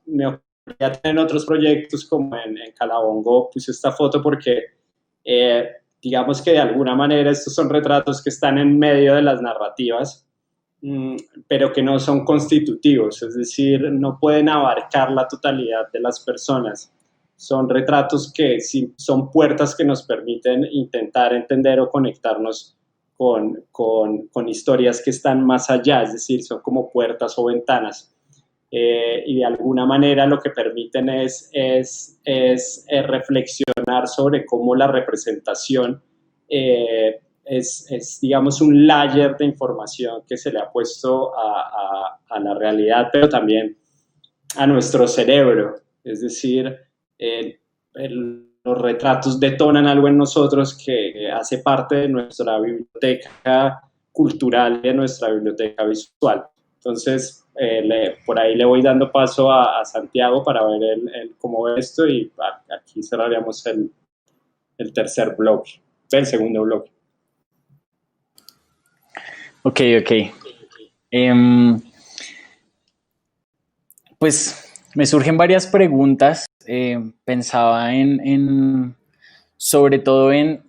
me ocurría tener otros proyectos como en Calabongo, puse esta foto porque digamos que de alguna manera estos son retratos que están en medio de las narrativas, pero que no son constitutivos, es decir, no pueden abarcar la totalidad de las personas. Son retratos que sí, son puertas que nos permiten intentar entender o conectarnos con historias que están más allá, es decir, son como puertas o ventanas. Y de alguna manera lo que permiten es reflexionar sobre cómo la representación es, digamos, un layer de información que se le ha puesto a la realidad, pero también a nuestro cerebro. Es decir, los retratos detonan algo en nosotros que hace parte de nuestra biblioteca cultural y de nuestra biblioteca visual. Entonces, por ahí le voy dando paso a Santiago para ver cómo ve esto y aquí cerraríamos el tercer bloque, el segundo bloque. Ok. Pues me surgen varias preguntas. Pensaba sobre todo en,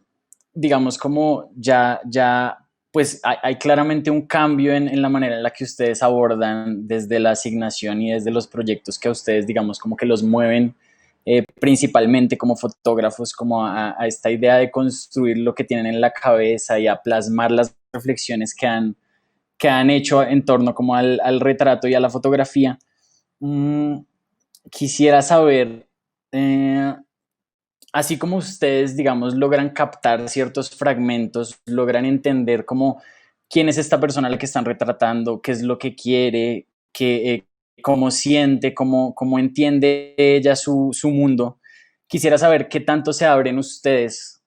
digamos, como ya pues hay claramente un cambio en la manera en la que ustedes abordan desde la asignación y desde los proyectos que a ustedes, digamos, como que los mueven principalmente como fotógrafos, como a esta idea de construir lo que tienen en la cabeza y a plasmar las reflexiones que han hecho en torno como al retrato y a la fotografía. Quisiera saber, así como ustedes, digamos, logran captar ciertos fragmentos, logran entender cómo quién es esta persona a la que están retratando, qué es lo que quiere, cómo siente, cómo entiende ella su mundo. Quisiera saber qué tanto se abren ustedes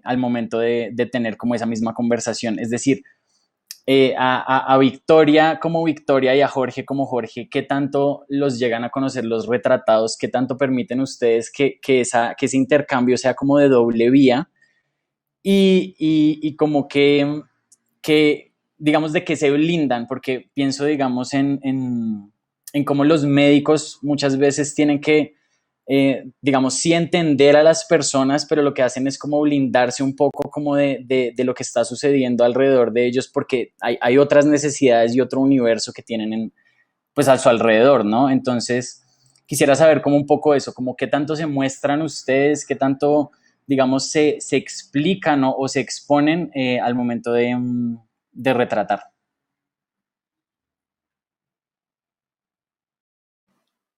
al momento de tener como esa misma conversación. Es decir, a Victoria como Victoria y a Jorge como Jorge, ¿qué tanto los llegan a conocer los retratados? ¿Qué tanto permiten ustedes que ese intercambio sea como de doble vía? Y como que, digamos, de que se blindan, porque pienso, digamos, en cómo los médicos muchas veces tienen que, digamos, sí entender a las personas, pero lo que hacen es como blindarse un poco como de lo que está sucediendo alrededor de ellos, porque hay otras necesidades y otro universo que tienen pues a su alrededor, ¿no? Entonces, quisiera saber como un poco eso, como qué tanto se muestran ustedes, qué tanto, digamos, se explican o se exponen al momento de retratar.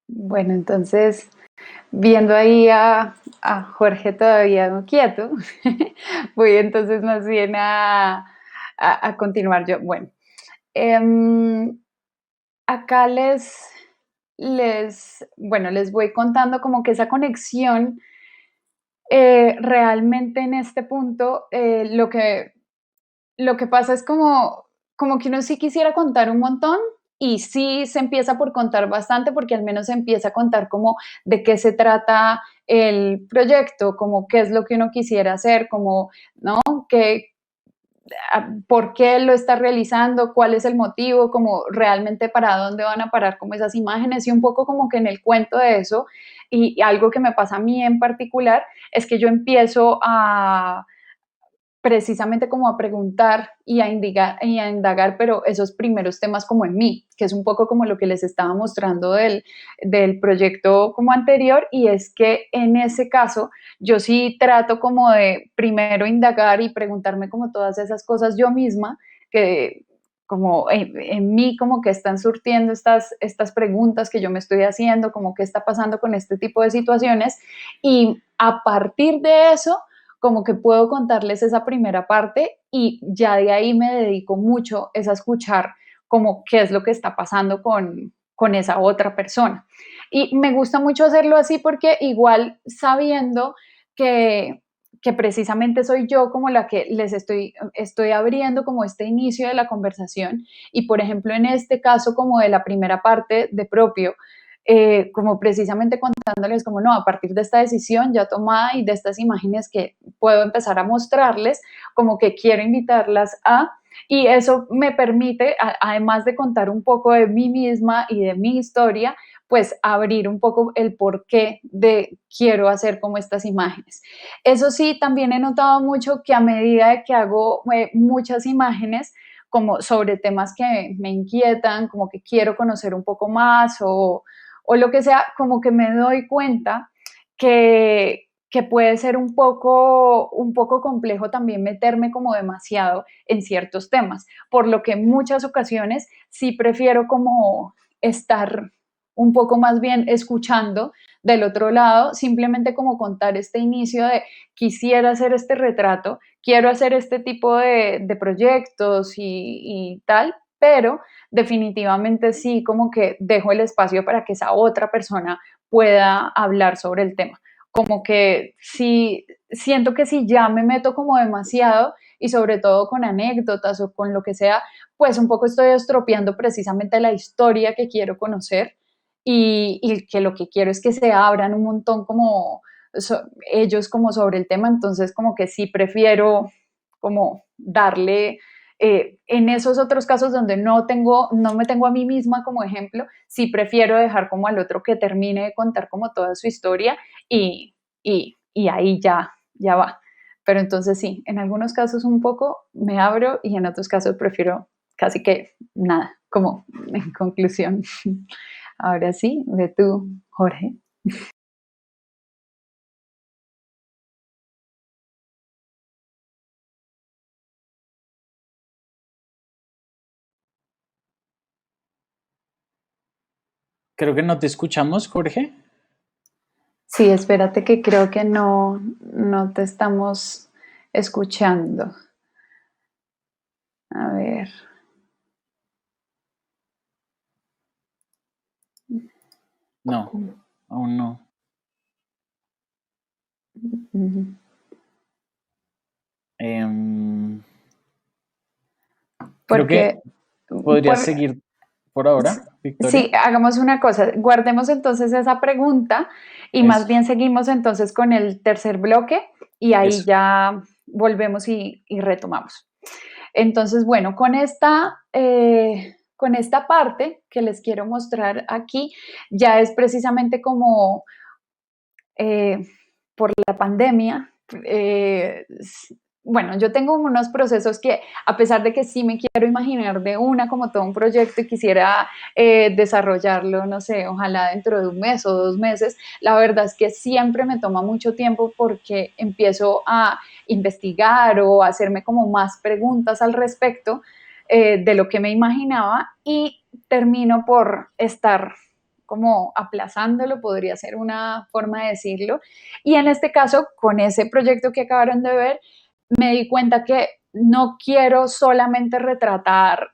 Bueno, entonces, viendo ahí a Jorge todavía quieto, voy entonces más bien a continuar yo. Bueno, acá les voy contando como que esa conexión, realmente en este punto, lo que pasa es como que uno sí quisiera contar un montón y sí se empieza por contar bastante porque al menos se empieza a contar como de qué se trata el proyecto, como qué es lo que uno quisiera hacer, como, ¿no? ¿Por qué lo está realizando? ¿Cuál es el motivo? Como realmente para dónde van a parar como esas imágenes y un poco como que en el cuento de eso y algo que me pasa a mí en particular es que yo empiezo a precisamente como a preguntar y a indagar, pero esos primeros temas como en mí, que es un poco como lo que les estaba mostrando del proyecto como anterior, y es que en ese caso yo sí trato como de primero indagar y preguntarme como todas esas cosas yo misma, que como en mí como que están surtiendo estas preguntas que yo me estoy haciendo, como qué está pasando con este tipo de situaciones, y a partir de eso como que puedo contarles esa primera parte y ya de ahí me dedico mucho es a escuchar como qué es lo que está pasando con esa otra persona. Y me gusta mucho hacerlo así porque igual sabiendo que, que precisamente soy yo como la que les estoy abriendo como este inicio de la conversación. Y por ejemplo, en este caso como de la primera parte de propio, como precisamente contándoles como no, a partir de esta decisión ya tomada y de estas imágenes que puedo empezar a mostrarles, como que quiero invitarlas a, y eso me permite, además de contar un poco de mí misma y de mi historia, pues abrir un poco el porqué de quiero hacer como estas imágenes. Eso sí, también he notado mucho que a medida de que hago muchas imágenes, como sobre temas que me inquietan, como que quiero conocer un poco más o lo que sea, como que me doy cuenta que puede ser un poco complejo también meterme como demasiado en ciertos temas, por lo que en muchas ocasiones sí prefiero como estar un poco más bien escuchando del otro lado, simplemente como contar este inicio de quisiera hacer este retrato, quiero hacer este tipo de proyectos y tal, pero definitivamente sí como que dejo el espacio para que esa otra persona pueda hablar sobre el tema. Como que sí, siento que si ya me meto como demasiado y sobre todo con anécdotas o con lo que sea, pues un poco estoy estropeando precisamente la historia que quiero conocer y que lo que quiero es que se abran un montón como ellos como sobre el tema, entonces como que sí prefiero como darle en esos otros casos donde no me tengo a mí misma como ejemplo, sí prefiero dejar como al otro que termine de contar como toda su historia y ahí ya va. Pero entonces sí, en algunos casos un poco me abro y en otros casos prefiero casi que nada, como en conclusión. Ahora sí, de tú, Jorge. Creo que no te escuchamos, Jorge. Sí, espérate que creo que no te estamos escuchando. A ver. No, aún no. Ujú. Em, Creo que Porque, podrías por, seguir por ahora, Victoria. sí, hagamos una cosa, guardemos entonces esa pregunta y más Eso, bien seguimos entonces con el tercer bloque y ahí eso. ya volvemos y retomamos. Entonces, bueno, con esta parte que les quiero mostrar aquí, ya es precisamente como eh, por la pandemia. Bueno, yo tengo unos procesos que, a pesar de que sí me quiero imaginar de una como todo un proyecto y quisiera desarrollarlo, no sé, ojalá dentro de un mes o 2 meses, la verdad es que siempre me toma mucho tiempo porque empiezo a investigar o a hacerme como más preguntas al respecto de lo que me imaginaba y termino por estar como aplazándolo, podría ser una forma de decirlo. Y en este caso, con ese proyecto que acabaron de ver, me di cuenta que no quiero solamente retratar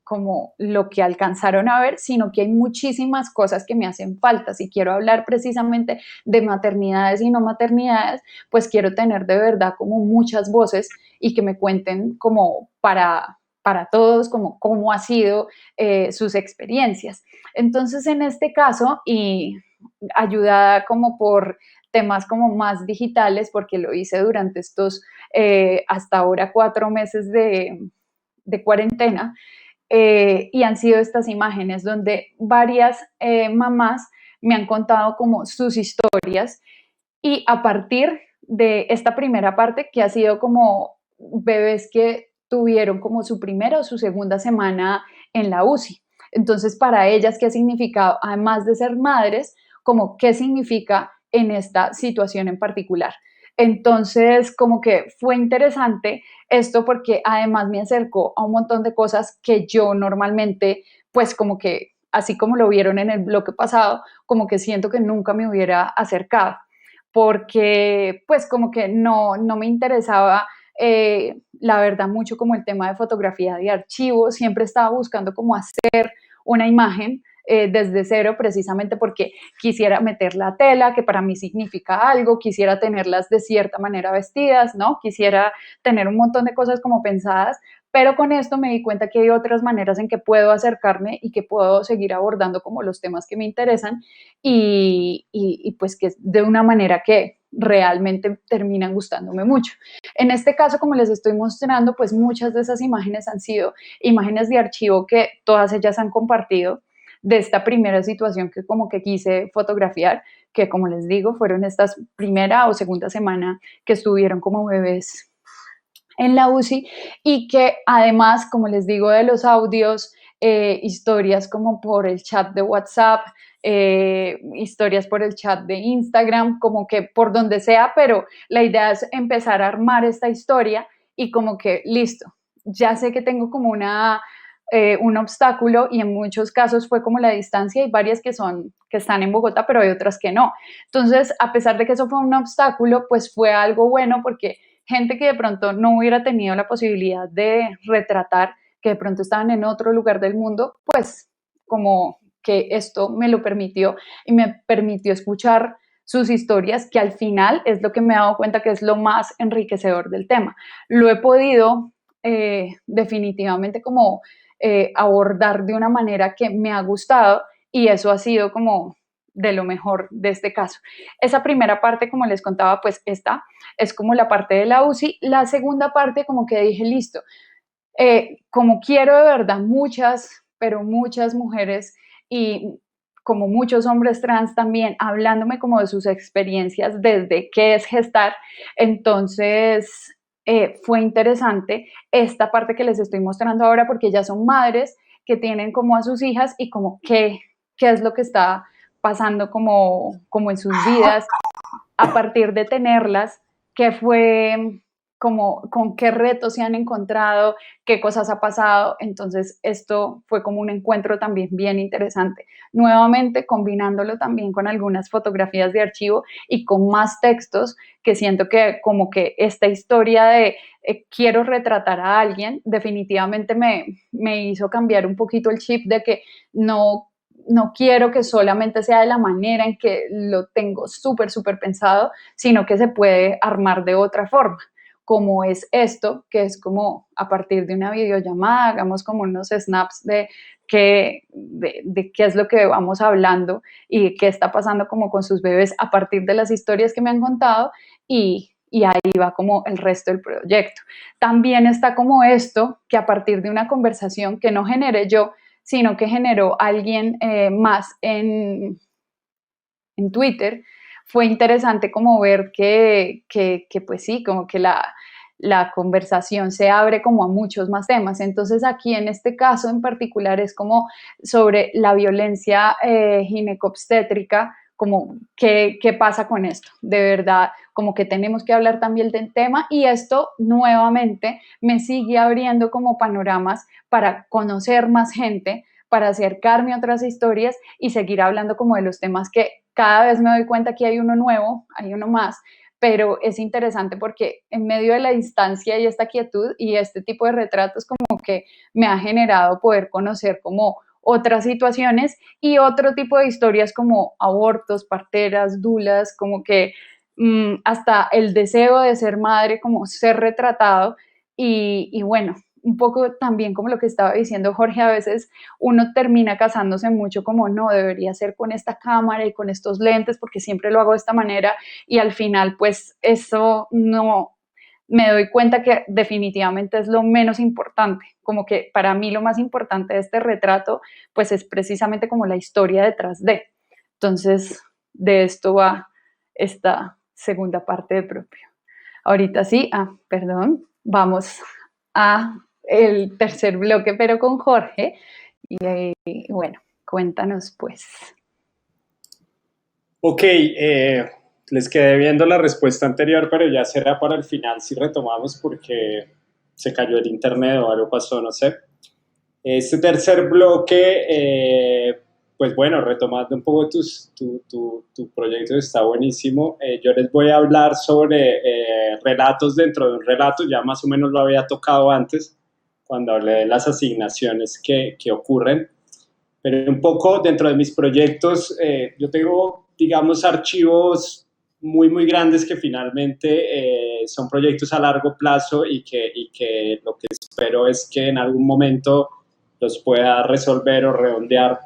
como lo que alcanzaron a ver, sino que hay muchísimas cosas que me hacen falta. Si quiero hablar precisamente de maternidades y no maternidades, pues quiero tener de verdad como muchas voces y que me cuenten como para todos, como cómo ha sido sus experiencias. Entonces, en este caso, y ayudada como por temas como más digitales, porque lo hice durante estos hasta ahora 4 meses de cuarentena, y han sido estas imágenes donde varias mamás me han contado como sus historias y a partir de esta primera parte que ha sido como bebés que tuvieron como su primera o su segunda semana en la UCI. Entonces, para ellas, ¿qué ha significado? Además de ser madres, como qué significa en esta situación en particular. Entonces, como que fue interesante esto porque además me acercó a un montón de cosas que yo normalmente, pues como que, así como lo vieron en el bloque pasado, como que siento que nunca me hubiera acercado porque pues como que no me interesaba la verdad mucho como el tema de fotografía de archivo, siempre estaba buscando cómo hacer una imagen desde cero, precisamente porque quisiera meter la tela, que para mí significa algo, quisiera tenerlas de cierta manera vestidas, ¿no? Quisiera tener un montón de cosas como pensadas, pero con esto me di cuenta que hay otras maneras en que puedo acercarme y que puedo seguir abordando como los temas que me interesan y pues que de una manera que realmente terminan gustándome mucho. En este caso, como les estoy mostrando, pues muchas de esas imágenes han sido imágenes de archivo que todas ellas han compartido de esta primera situación que como que quise fotografiar, que como les digo, fueron estas primera o segunda semana que estuvieron como bebés en la UCI y que además, como les digo, de los audios, historias como por el chat de WhatsApp, historias por el chat de Instagram, como que por donde sea, pero la idea es empezar a armar esta historia y como que listo, ya sé que tengo como un obstáculo y en muchos casos fue como la distancia. Hay varias que están en Bogotá, pero hay otras que no. Entonces, a pesar de que eso fue un obstáculo, pues fue algo bueno porque gente que de pronto no hubiera tenido la posibilidad de retratar, que de pronto estaban en otro lugar del mundo, pues como que esto me lo permitió y me permitió escuchar sus historias, que al final es lo que me he dado cuenta que es lo más enriquecedor del tema. Lo he podido definitivamente como abordar de una manera que me ha gustado y eso ha sido como de lo mejor de este caso. Esa primera parte, como les contaba, pues esta es como la parte de la UCI. La segunda parte, como que dije, listo, como quiero de verdad muchas, pero muchas mujeres y como muchos hombres trans también, hablándome como de sus experiencias desde qué es gestar, entonces fue interesante esta parte que les estoy mostrando ahora porque ellas son madres que tienen como a sus hijas y como qué es lo que está pasando como en sus vidas a partir de tenerlas, qué fue como con qué retos se han encontrado, qué cosas ha pasado. Entonces esto fue como un encuentro también bien interesante. Nuevamente combinándolo también con algunas fotografías de archivo y con más textos que siento que como que esta historia de quiero retratar a alguien definitivamente me hizo cambiar un poquito el chip de que no quiero que solamente sea de la manera en que lo tengo súper pensado, sino que se puede armar de otra forma, como es esto, que es como a partir de una videollamada, hagamos como unos snaps de qué es lo que vamos hablando y qué está pasando como con sus bebés a partir de las historias que me han contado y ahí va como el resto del proyecto. También está como esto, que a partir de una conversación que no generé yo, sino que generó alguien más en Twitter, fue interesante como ver que pues sí, como que la conversación se abre como a muchos más temas. Entonces aquí en este caso en particular es como sobre la violencia ginecobstétrica, como qué pasa con esto. De verdad, como que tenemos que hablar también del tema y esto nuevamente me sigue abriendo como panoramas para conocer más gente, para acercarme a otras historias y seguir hablando como de los temas que cada vez me doy cuenta que hay uno nuevo, hay uno más, pero es interesante porque en medio de la distancia y esta quietud y este tipo de retratos como que me ha generado poder conocer como otras situaciones y otro tipo de historias como abortos, parteras, dulas, como que hasta el deseo de ser madre, como ser retratado y bueno, un poco también como lo que estaba diciendo Jorge, a veces uno termina casándose mucho como no, debería ser con esta cámara y con estos lentes porque siempre lo hago de esta manera y al final pues eso no, me doy cuenta que definitivamente es lo menos importante, como que para mí lo más importante de este retrato pues es precisamente como la historia detrás de. Entonces de esto va esta segunda parte de propio. Ahorita sí, perdón, vamos a el tercer bloque, pero con Jorge. Y bueno, cuéntanos pues. Ok, les quedé viendo la respuesta anterior, pero ya será para el final si retomamos porque se cayó el internet o algo pasó, no sé. Este tercer bloque, pues bueno, retomando un poco tu proyecto, está buenísimo. Yo les voy a hablar sobre relatos dentro de un relato, ya más o menos lo había tocado antes, cuando hablé de las asignaciones que ocurren. Pero un poco dentro de mis proyectos, yo tengo, digamos, archivos muy, muy grandes que finalmente son proyectos a largo plazo y que lo que espero es que en algún momento los pueda resolver o redondear.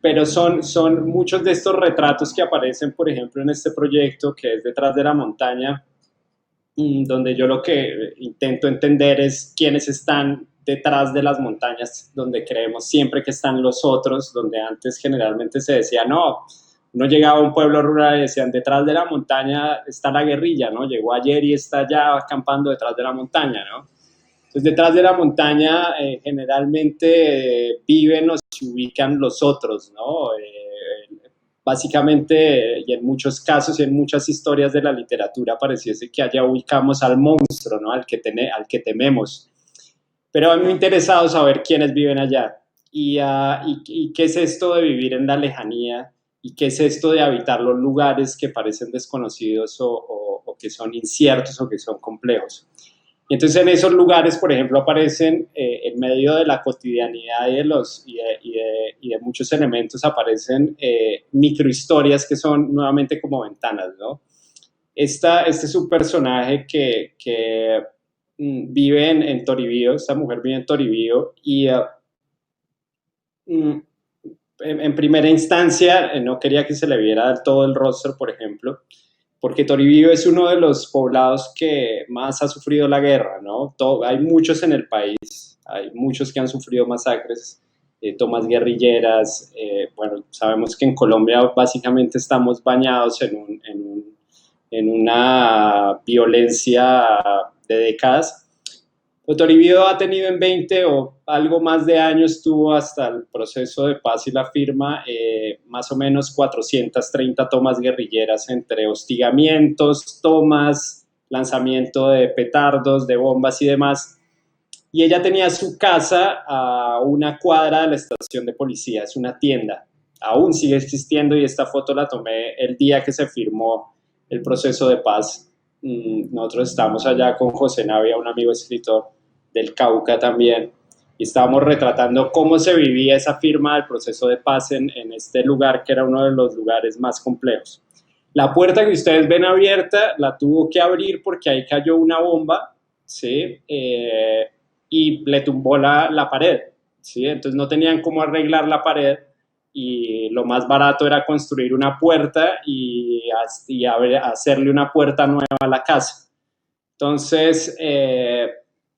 Pero son muchos de estos retratos que aparecen, por ejemplo, en este proyecto que es Detrás de la Montaña, donde yo lo que intento entender es quiénes están detrás de las montañas, donde creemos siempre que están los otros, donde antes generalmente se decía, no, uno llegaba a un pueblo rural y decían, detrás de la montaña está la guerrilla, ¿no? Llegó ayer y está ya acampando detrás de la montaña, ¿no? Entonces, detrás de la montaña generalmente viven o se ubican los otros, ¿no? Básicamente, y en muchos casos y en muchas historias de la literatura, pareciese que allá ubicamos al monstruo, ¿no? Al que tememos. Pero a mí me ha interesado saber quiénes viven allá y qué es esto de vivir en la lejanía y qué es esto de habitar los lugares que parecen desconocidos o que son inciertos o que son complejos. Y entonces en esos lugares, por ejemplo, aparecen en medio de la cotidianidad y de muchos elementos, aparecen microhistorias que son nuevamente como ventanas, ¿no? Este es un personaje que vive en Toribío, esta mujer vive en Toribío y en primera instancia no quería que se le viera del todo el rostro, por ejemplo, porque Toribío es uno de los poblados que más ha sufrido la guerra, ¿no? Hay muchos en el país, hay muchos que han sufrido masacres, tomas guerrilleras, bueno, sabemos que en Colombia básicamente estamos bañados en una violencia de décadas. Toribío ha tenido en 20 o algo más de años, tuvo hasta el proceso de paz y la firma, más o menos 430 tomas guerrilleras entre hostigamientos, tomas, lanzamiento de petardos, de bombas y demás. Y ella tenía su casa a una cuadra de la estación de policía, es una tienda, aún sigue existiendo y esta foto la tomé el día que se firmó el proceso de paz. Nosotros estamos allá con José Navia, un amigo escritor del Cauca también, y estábamos retratando cómo se vivía esa firma del proceso de paz en este lugar que era uno de los lugares más complejos. La puerta que ustedes ven abierta la tuvo que abrir porque ahí cayó una bomba, ¿sí? Y le tumbó la pared, ¿sí? Entonces no tenían cómo arreglar la pared y lo más barato era construir una puerta y hacerle una puerta nueva a la casa. Entonces,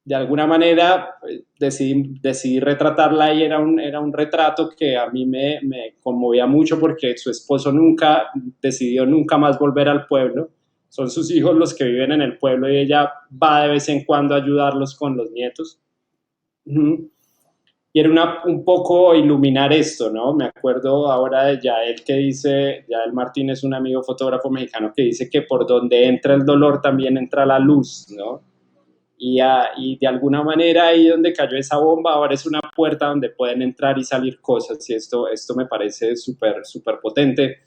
de alguna manera decidí retratarla y era un retrato que a mí me conmovía mucho porque su esposo decidió nunca más volver al pueblo. Son sus hijos los que viven en el pueblo y ella va de vez en cuando a ayudarlos con los nietos. Y era un poco iluminar esto, ¿no? Me acuerdo ahora de Yael que dice, Yael Martínez, un amigo fotógrafo mexicano, que dice que por donde entra el dolor también entra la luz, ¿no? Y de alguna manera ahí donde cayó esa bomba ahora es una puerta donde pueden entrar y salir cosas y esto me parece súper, súper potente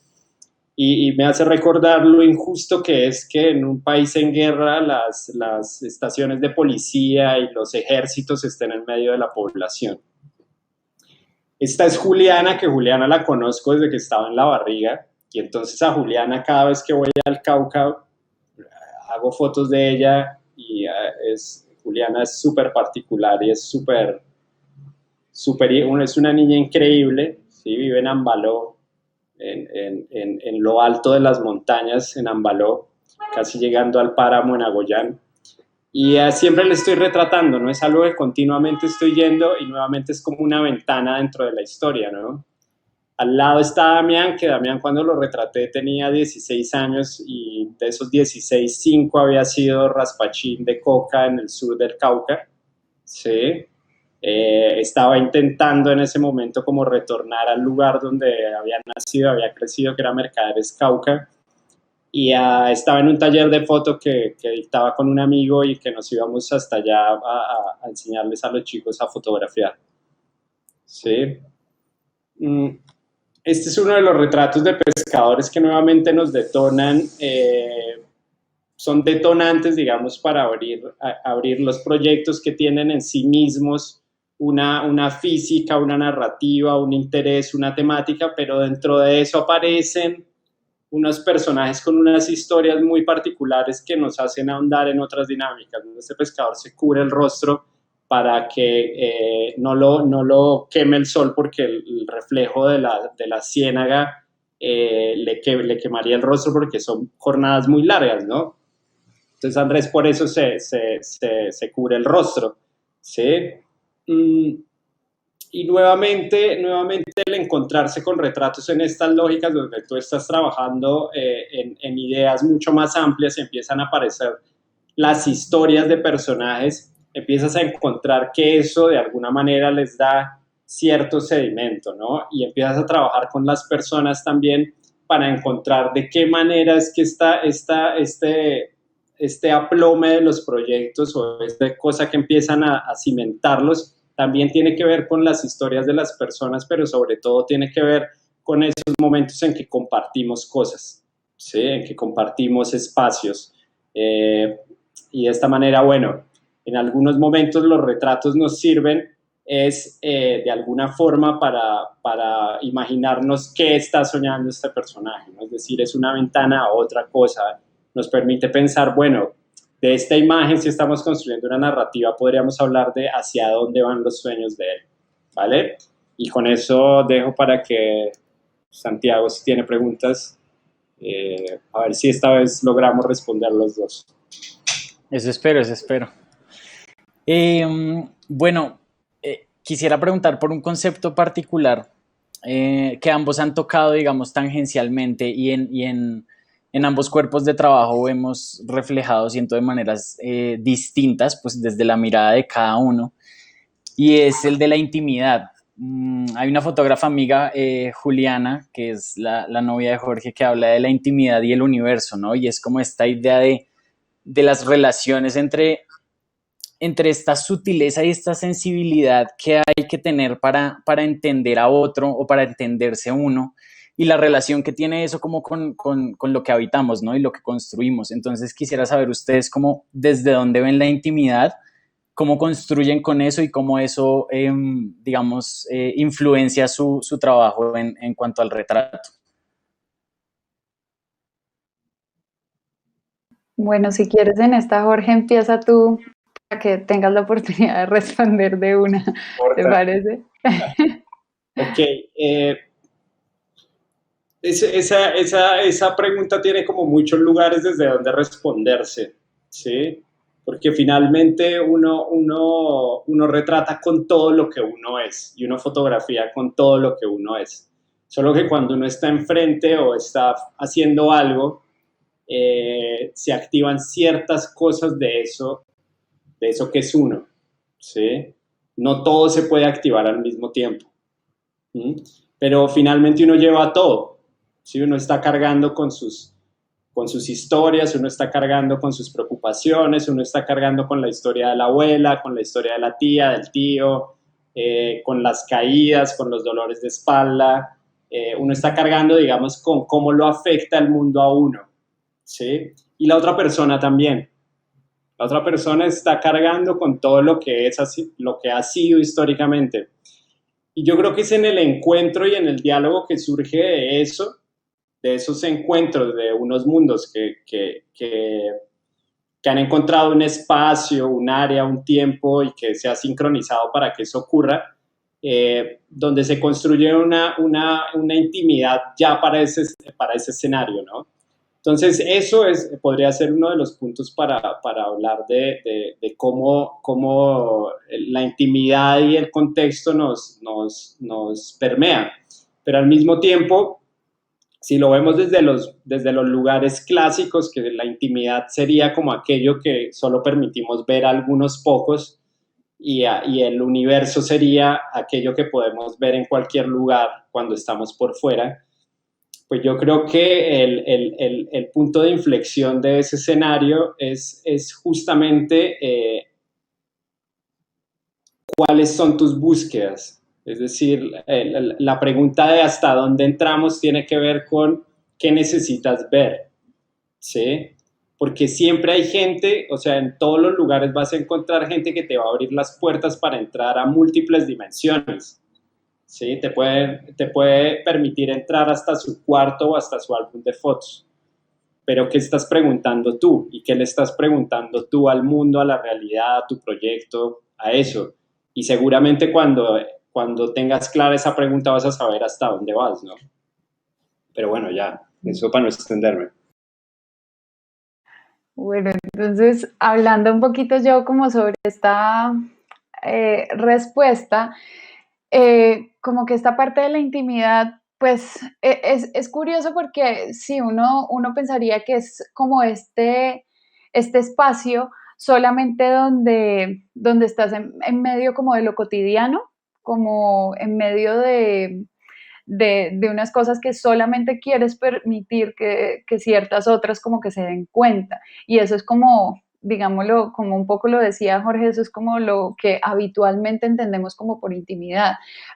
y me hace recordar lo injusto que es que en un país en guerra las estaciones de policía y los ejércitos estén en medio de la población. Esta es Juliana, que Juliana la conozco desde que estaba en la barriga y entonces a Juliana cada vez que voy al Cauca hago fotos de ella y Juliana es súper particular y es es una niña increíble, ¿sí? Vive en Ambaló, en lo alto de las montañas, en Ambaló, casi llegando al páramo en Agollán. Y siempre le estoy retratando, no es algo que continuamente estoy yendo y nuevamente es como una ventana dentro de la historia, ¿no? Al lado está Damián, que Damián cuando lo retraté tenía 16 años y de esos 16, 5 había sido raspachín de coca en el sur del Cauca, ¿sí? Estaba intentando en ese momento como retornar al lugar donde había nacido, había crecido, que era Mercaderes Cauca, y estaba en un taller de foto que dictaba con un amigo y que nos íbamos hasta allá a enseñarles a los chicos a fotografiar, ¿sí? Este es uno de los retratos de pescadores que nuevamente nos detonan, son detonantes, digamos, para abrir los proyectos que tienen en sí mismos una física, una narrativa, un interés, una temática, pero dentro de eso aparecen unos personajes con unas historias muy particulares que nos hacen ahondar en otras dinámicas. Este pescador se cubre el rostro para que no lo queme el sol, porque el reflejo de la ciénaga le quemaría el rostro, porque son jornadas muy largas, ¿no? Entonces Andrés por eso se cubre el rostro, ¿sí? Y nuevamente el encontrarse con retratos en estas lógicas donde tú estás trabajando en ideas mucho más amplias, empiezan a aparecer las historias de personajes, empiezas a encontrar que eso de alguna manera les da cierto sedimento, ¿no? Y empiezas a trabajar con las personas también para encontrar de qué manera es que este aplome de los proyectos o esta cosa que empiezan a cimentarlos también tiene que ver con las historias de las personas, pero sobre todo tiene que ver con esos momentos en que compartimos cosas, ¿sí? En que compartimos espacios. Y de esta manera, bueno, en algunos momentos los retratos nos sirven de alguna forma para imaginarnos qué está soñando este personaje, ¿no? Es decir, es una ventana a otra cosa. Nos permite pensar, bueno, de esta imagen, si estamos construyendo una narrativa, podríamos hablar de hacia dónde van los sueños de él, ¿vale? Y con eso dejo para que Santiago, si tiene preguntas, a ver si esta vez logramos responder los dos. Eso espero, eso espero. Bueno, quisiera preguntar por un concepto particular que ambos han tocado, digamos, tangencialmente y en ambos cuerpos de trabajo vemos reflejado, siento, de maneras distintas, pues desde la mirada de cada uno, y es el de la intimidad. Hay una fotógrafa amiga, Juliana, que es la novia de Jorge, que habla de la intimidad y el universo, ¿no? Y es como esta idea de las relaciones entre esta sutileza y esta sensibilidad que hay que tener para entender a otro o para entenderse uno, y la relación que tiene eso como con lo que habitamos, ¿no? Y lo que construimos. Entonces quisiera saber ustedes cómo, desde dónde ven la intimidad, cómo construyen con eso y cómo eso, digamos, influencia su trabajo en cuanto al retrato. Bueno, si quieres en esta, Jorge, empieza tú para que tengas la oportunidad de responder de una, ¿te parece? Ok, esa pregunta tiene como muchos lugares desde donde responderse, ¿sí? Porque finalmente uno retrata con todo lo que uno es y uno fotografía con todo lo que uno es. Solo que cuando uno está enfrente o está haciendo algo, se activan ciertas cosas de eso que es uno, ¿sí? No todo se puede activar al mismo tiempo, ¿sí? Pero finalmente uno lleva todo, ¿sí? Uno está cargando con sus historias, uno está cargando con sus preocupaciones, uno está cargando con la historia de la abuela, con la historia de la tía, del tío, con las caídas, con los dolores de espalda. Uno está cargando, digamos, con cómo lo afecta el mundo a uno, ¿sí? Y la otra persona también. La otra persona está cargando con todo lo que es así, lo que ha sido históricamente. Y yo creo que es en el encuentro y en el diálogo que surge de eso, de esos encuentros de unos mundos que han encontrado un espacio, un área, un tiempo y que se ha sincronizado para que eso ocurra, donde se construye una intimidad ya para ese escenario, ¿no? Entonces, eso podría ser uno de los puntos para hablar de cómo la intimidad y el contexto nos permea. Pero al mismo tiempo, si lo vemos desde los lugares clásicos, que la intimidad sería como aquello que solo permitimos ver a algunos pocos, y el universo sería aquello que podemos ver en cualquier lugar cuando estamos por fuera. Pues yo creo que el punto de inflexión de ese escenario es justamente cuáles son tus búsquedas. Es decir, la pregunta de hasta dónde entramos tiene que ver con qué necesitas ver, ¿sí? porque siempre hay gente, o sea, en todos los lugares vas a encontrar gente que te va a abrir las puertas para entrar a múltiples dimensiones. ¿Sí? Te puede permitir entrar hasta su cuarto o hasta su álbum de fotos. Pero ¿qué estás preguntando tú? ¿Y qué le estás preguntando tú al mundo, a la realidad, a tu proyecto, a eso? Y seguramente cuando tengas clara esa pregunta vas a saber hasta dónde vas, ¿no? Pero bueno, ya, eso para no extenderme. Bueno, entonces, hablando un poquito yo como sobre esta respuesta, como que esta parte de la intimidad, pues es curioso porque sí, uno pensaría que es como este espacio solamente donde estás en medio como de lo cotidiano, como en medio de unas cosas que solamente quieres permitir que ciertas otras como que se den cuenta. Y eso es como, digámoslo, como un poco lo decía Jorge, eso es como lo que habitualmente entendemos como por intimidad.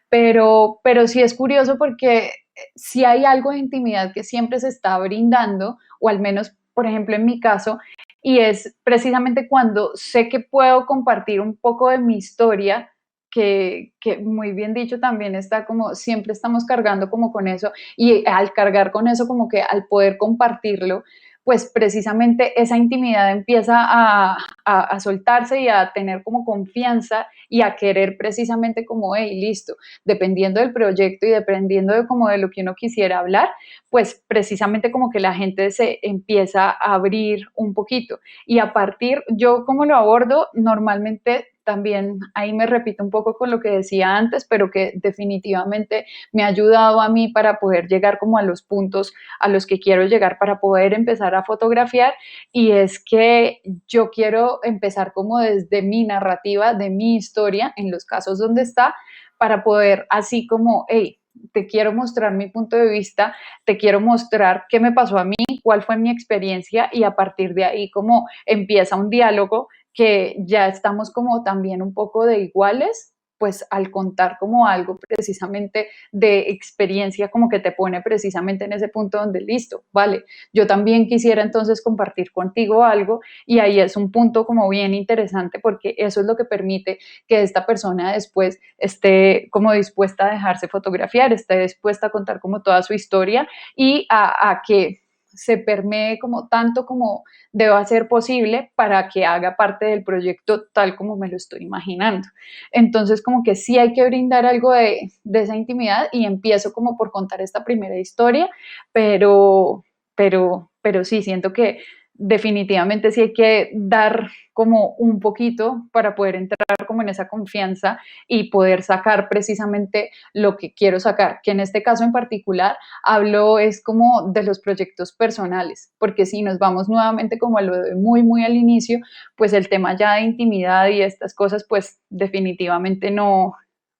Pero sí es curioso porque si hay algo de intimidad que siempre se está brindando, o al menos, por ejemplo, en mi caso, y es precisamente cuando sé que puedo compartir un poco de mi historia, que muy bien dicho también está como siempre estamos cargando como con eso y al cargar con eso como que al poder compartirlo, pues precisamente esa intimidad empieza a soltarse y a tener como confianza y a querer precisamente como, hey, listo, dependiendo del proyecto y dependiendo de como de lo que uno quisiera hablar, pues precisamente como que la gente se empieza a abrir un poquito. Y a partir, yo como lo abordo, normalmente también ahí me repito un poco con lo que decía antes, pero que definitivamente me ha ayudado a mí para poder llegar como a los puntos a los que quiero llegar para poder empezar a fotografiar, y es que yo quiero empezar como desde mi narrativa, de mi historia, en los casos donde está, para poder así como, hey, te quiero mostrar mi punto de vista, te quiero mostrar qué me pasó a mí, cuál fue mi experiencia, y a partir de ahí como empieza un diálogo que ya estamos como también un poco de iguales, pues al contar como algo precisamente de experiencia, como que te pone precisamente en ese punto donde listo, vale, yo también quisiera entonces compartir contigo algo, y ahí es un punto como bien interesante porque eso es lo que permite que esta persona después esté como dispuesta a dejarse fotografiar, esté dispuesta a contar como toda su historia y a que se permee como tanto como deba ser posible para que haga parte del proyecto tal como me lo estoy imaginando. Entonces, como que sí hay que brindar algo de esa intimidad y empiezo como por contar esta primera historia, pero sí, siento que definitivamente sí hay que dar como un poquito para poder entrar como en esa confianza y poder sacar precisamente lo que quiero sacar, que en este caso en particular hablo es como de los proyectos personales, porque si nos vamos nuevamente como a lo de muy, muy al inicio, pues el tema ya de intimidad y estas cosas, pues definitivamente no,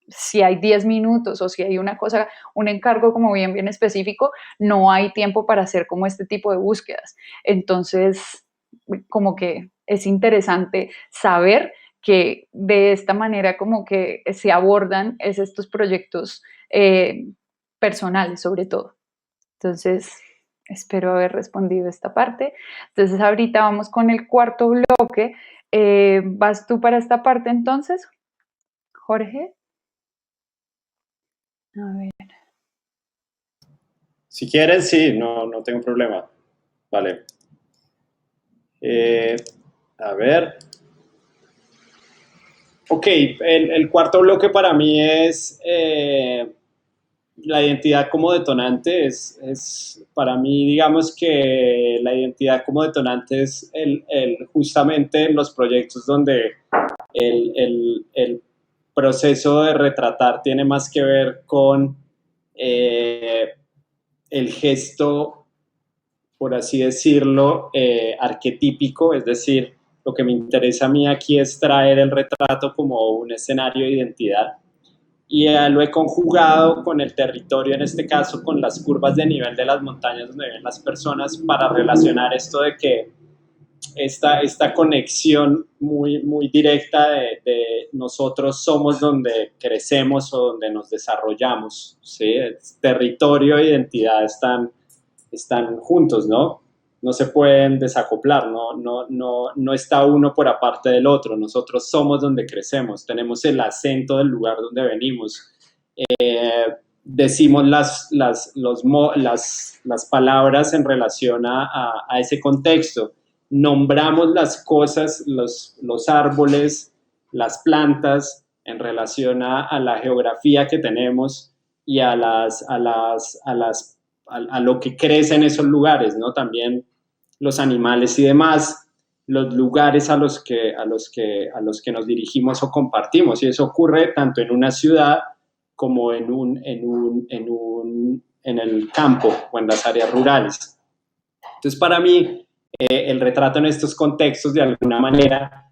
si hay 10 minutos o si hay una cosa, un encargo como bien, bien específico, no hay tiempo para hacer como este tipo de búsquedas. Entonces, como que es interesante saber que de esta manera como que se abordan es estos proyectos personales sobre todo. Entonces, espero haber respondido esta parte. Entonces, ahorita vamos con el cuarto bloque. ¿Vas tú para esta parte entonces, Jorge? A ver. Si quieren, sí, no tengo problema. Vale. A ver. Ok, el cuarto bloque para mí es la identidad como detonante. Para mí, digamos que la identidad como detonante es justamente los proyectos donde el proceso de retratar tiene más que ver con el gesto, por así decirlo, arquetípico, es decir, lo que me interesa a mí aquí es traer el retrato como un escenario de identidad, y lo he conjugado con el territorio, en este caso con las curvas de nivel de las montañas donde viven las personas, para relacionar esto de que esta conexión muy, muy directa de nosotros somos donde crecemos o donde nos desarrollamos, ¿sí? Territorio e identidad están juntos, ¿no? no se pueden desacoplar, no está uno por aparte del otro, nosotros somos donde crecemos, tenemos el acento del lugar donde venimos, decimos las palabras en relación a ese contexto, nombramos las cosas, los árboles, las plantas en relación a la geografía que tenemos y a lo que crece en esos lugares, ¿no? También los animales y demás, los lugares a los que nos dirigimos o compartimos. Y eso ocurre tanto en una ciudad como en el campo o en las áreas rurales. Entonces, para mí, el retrato en estos contextos, de alguna manera,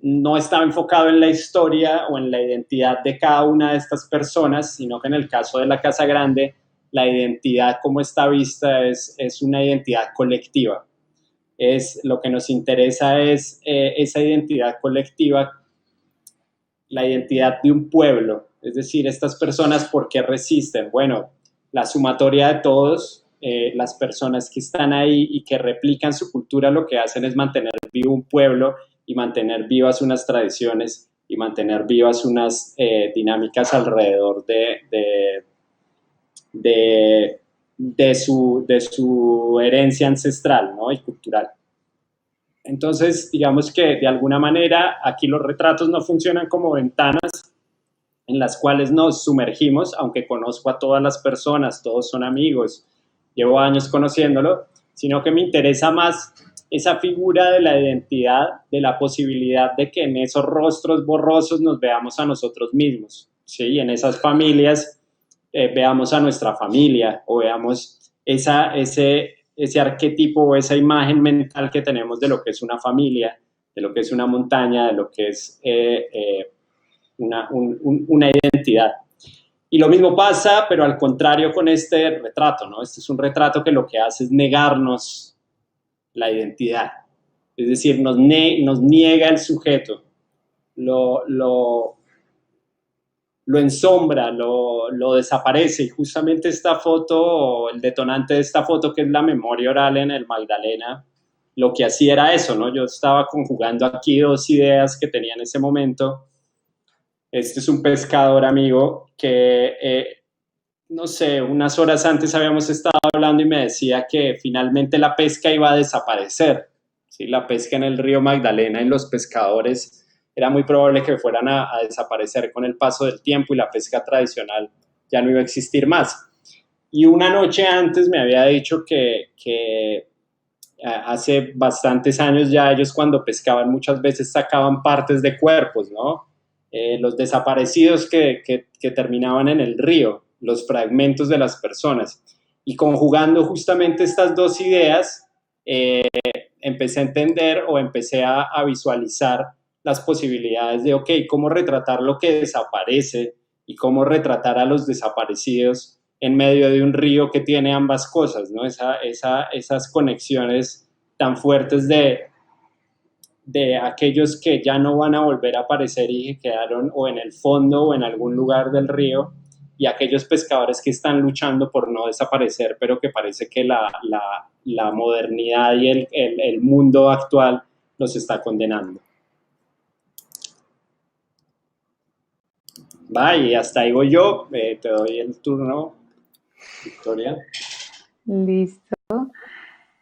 no estaba enfocado en la historia o en la identidad de cada una de estas personas, sino que en el caso de la Casa Grande, la identidad como está vista es una identidad colectiva. Lo que nos interesa es esa identidad colectiva, la identidad de un pueblo, es decir, estas personas, ¿por qué resisten? Bueno, la sumatoria de todos, las personas que están ahí y que replican su cultura, lo que hacen es mantener vivo un pueblo y mantener vivas unas tradiciones y mantener vivas unas dinámicas alrededor de su herencia ancestral, ¿no? Y cultural. Entonces, digamos que de alguna manera aquí los retratos no funcionan como ventanas en las cuales nos sumergimos, aunque conozco a todas las personas, todos son amigos, llevo años conociéndolo, sino que me interesa más esa figura de la identidad, de la posibilidad de que en esos rostros borrosos nos veamos a nosotros mismos, ¿sí? Y en esas familias veamos a nuestra familia o veamos ese arquetipo o esa imagen mental que tenemos de lo que es una familia, de lo que es una montaña, de lo que es una identidad. Y lo mismo pasa, pero al contrario con este retrato, ¿no? Este es un retrato que lo que hace es negarnos la identidad. Es decir, nos niega el sujeto, lo ensombra, lo desaparece. Y justamente esta foto, el detonante de esta foto, que es la memoria oral en el Magdalena, lo que hacía era eso, ¿no? Yo estaba conjugando aquí dos ideas que tenía en ese momento. Este es un pescador amigo que, no sé, unas horas antes habíamos estado hablando y me decía que finalmente la pesca iba a desaparecer, ¿sí? La pesca en el río Magdalena y los pescadores era muy probable que fueran a desaparecer con el paso del tiempo y la pesca tradicional ya no iba a existir más. Y una noche antes me había dicho que hace bastantes años ya ellos cuando pescaban muchas veces sacaban partes de cuerpos, ¿no? Los desaparecidos que terminaban en el río, los fragmentos de las personas. Y conjugando justamente estas dos ideas, empecé a entender o empecé a visualizar las posibilidades de, ok, cómo retratar lo que desaparece y cómo retratar a los desaparecidos en medio de un río que tiene ambas cosas, ¿no? Esas conexiones tan fuertes de aquellos que ya no van a volver a aparecer y que quedaron o en el fondo o en algún lugar del río, y aquellos pescadores que están luchando por no desaparecer, pero que parece que la modernidad y el mundo actual los está condenando. Va, y hasta ahí voy yo. Te doy el turno, Victoria. Listo.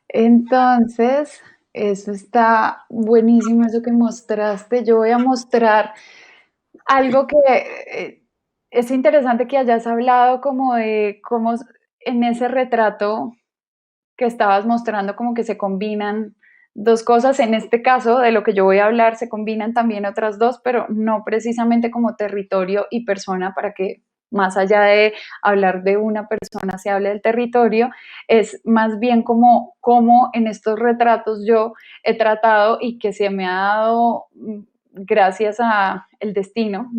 Entonces, eso está buenísimo, eso que mostraste. Yo voy a mostrar algo que es interesante que hayas hablado como de cómo en ese retrato que estabas mostrando como que se combinan dos cosas. En este caso, de lo que yo voy a hablar, se combinan también otras dos, pero no precisamente como territorio y persona, para que más allá de hablar de una persona se hable del territorio, es más bien como en estos retratos yo he tratado y que se me ha dado gracias a el destino,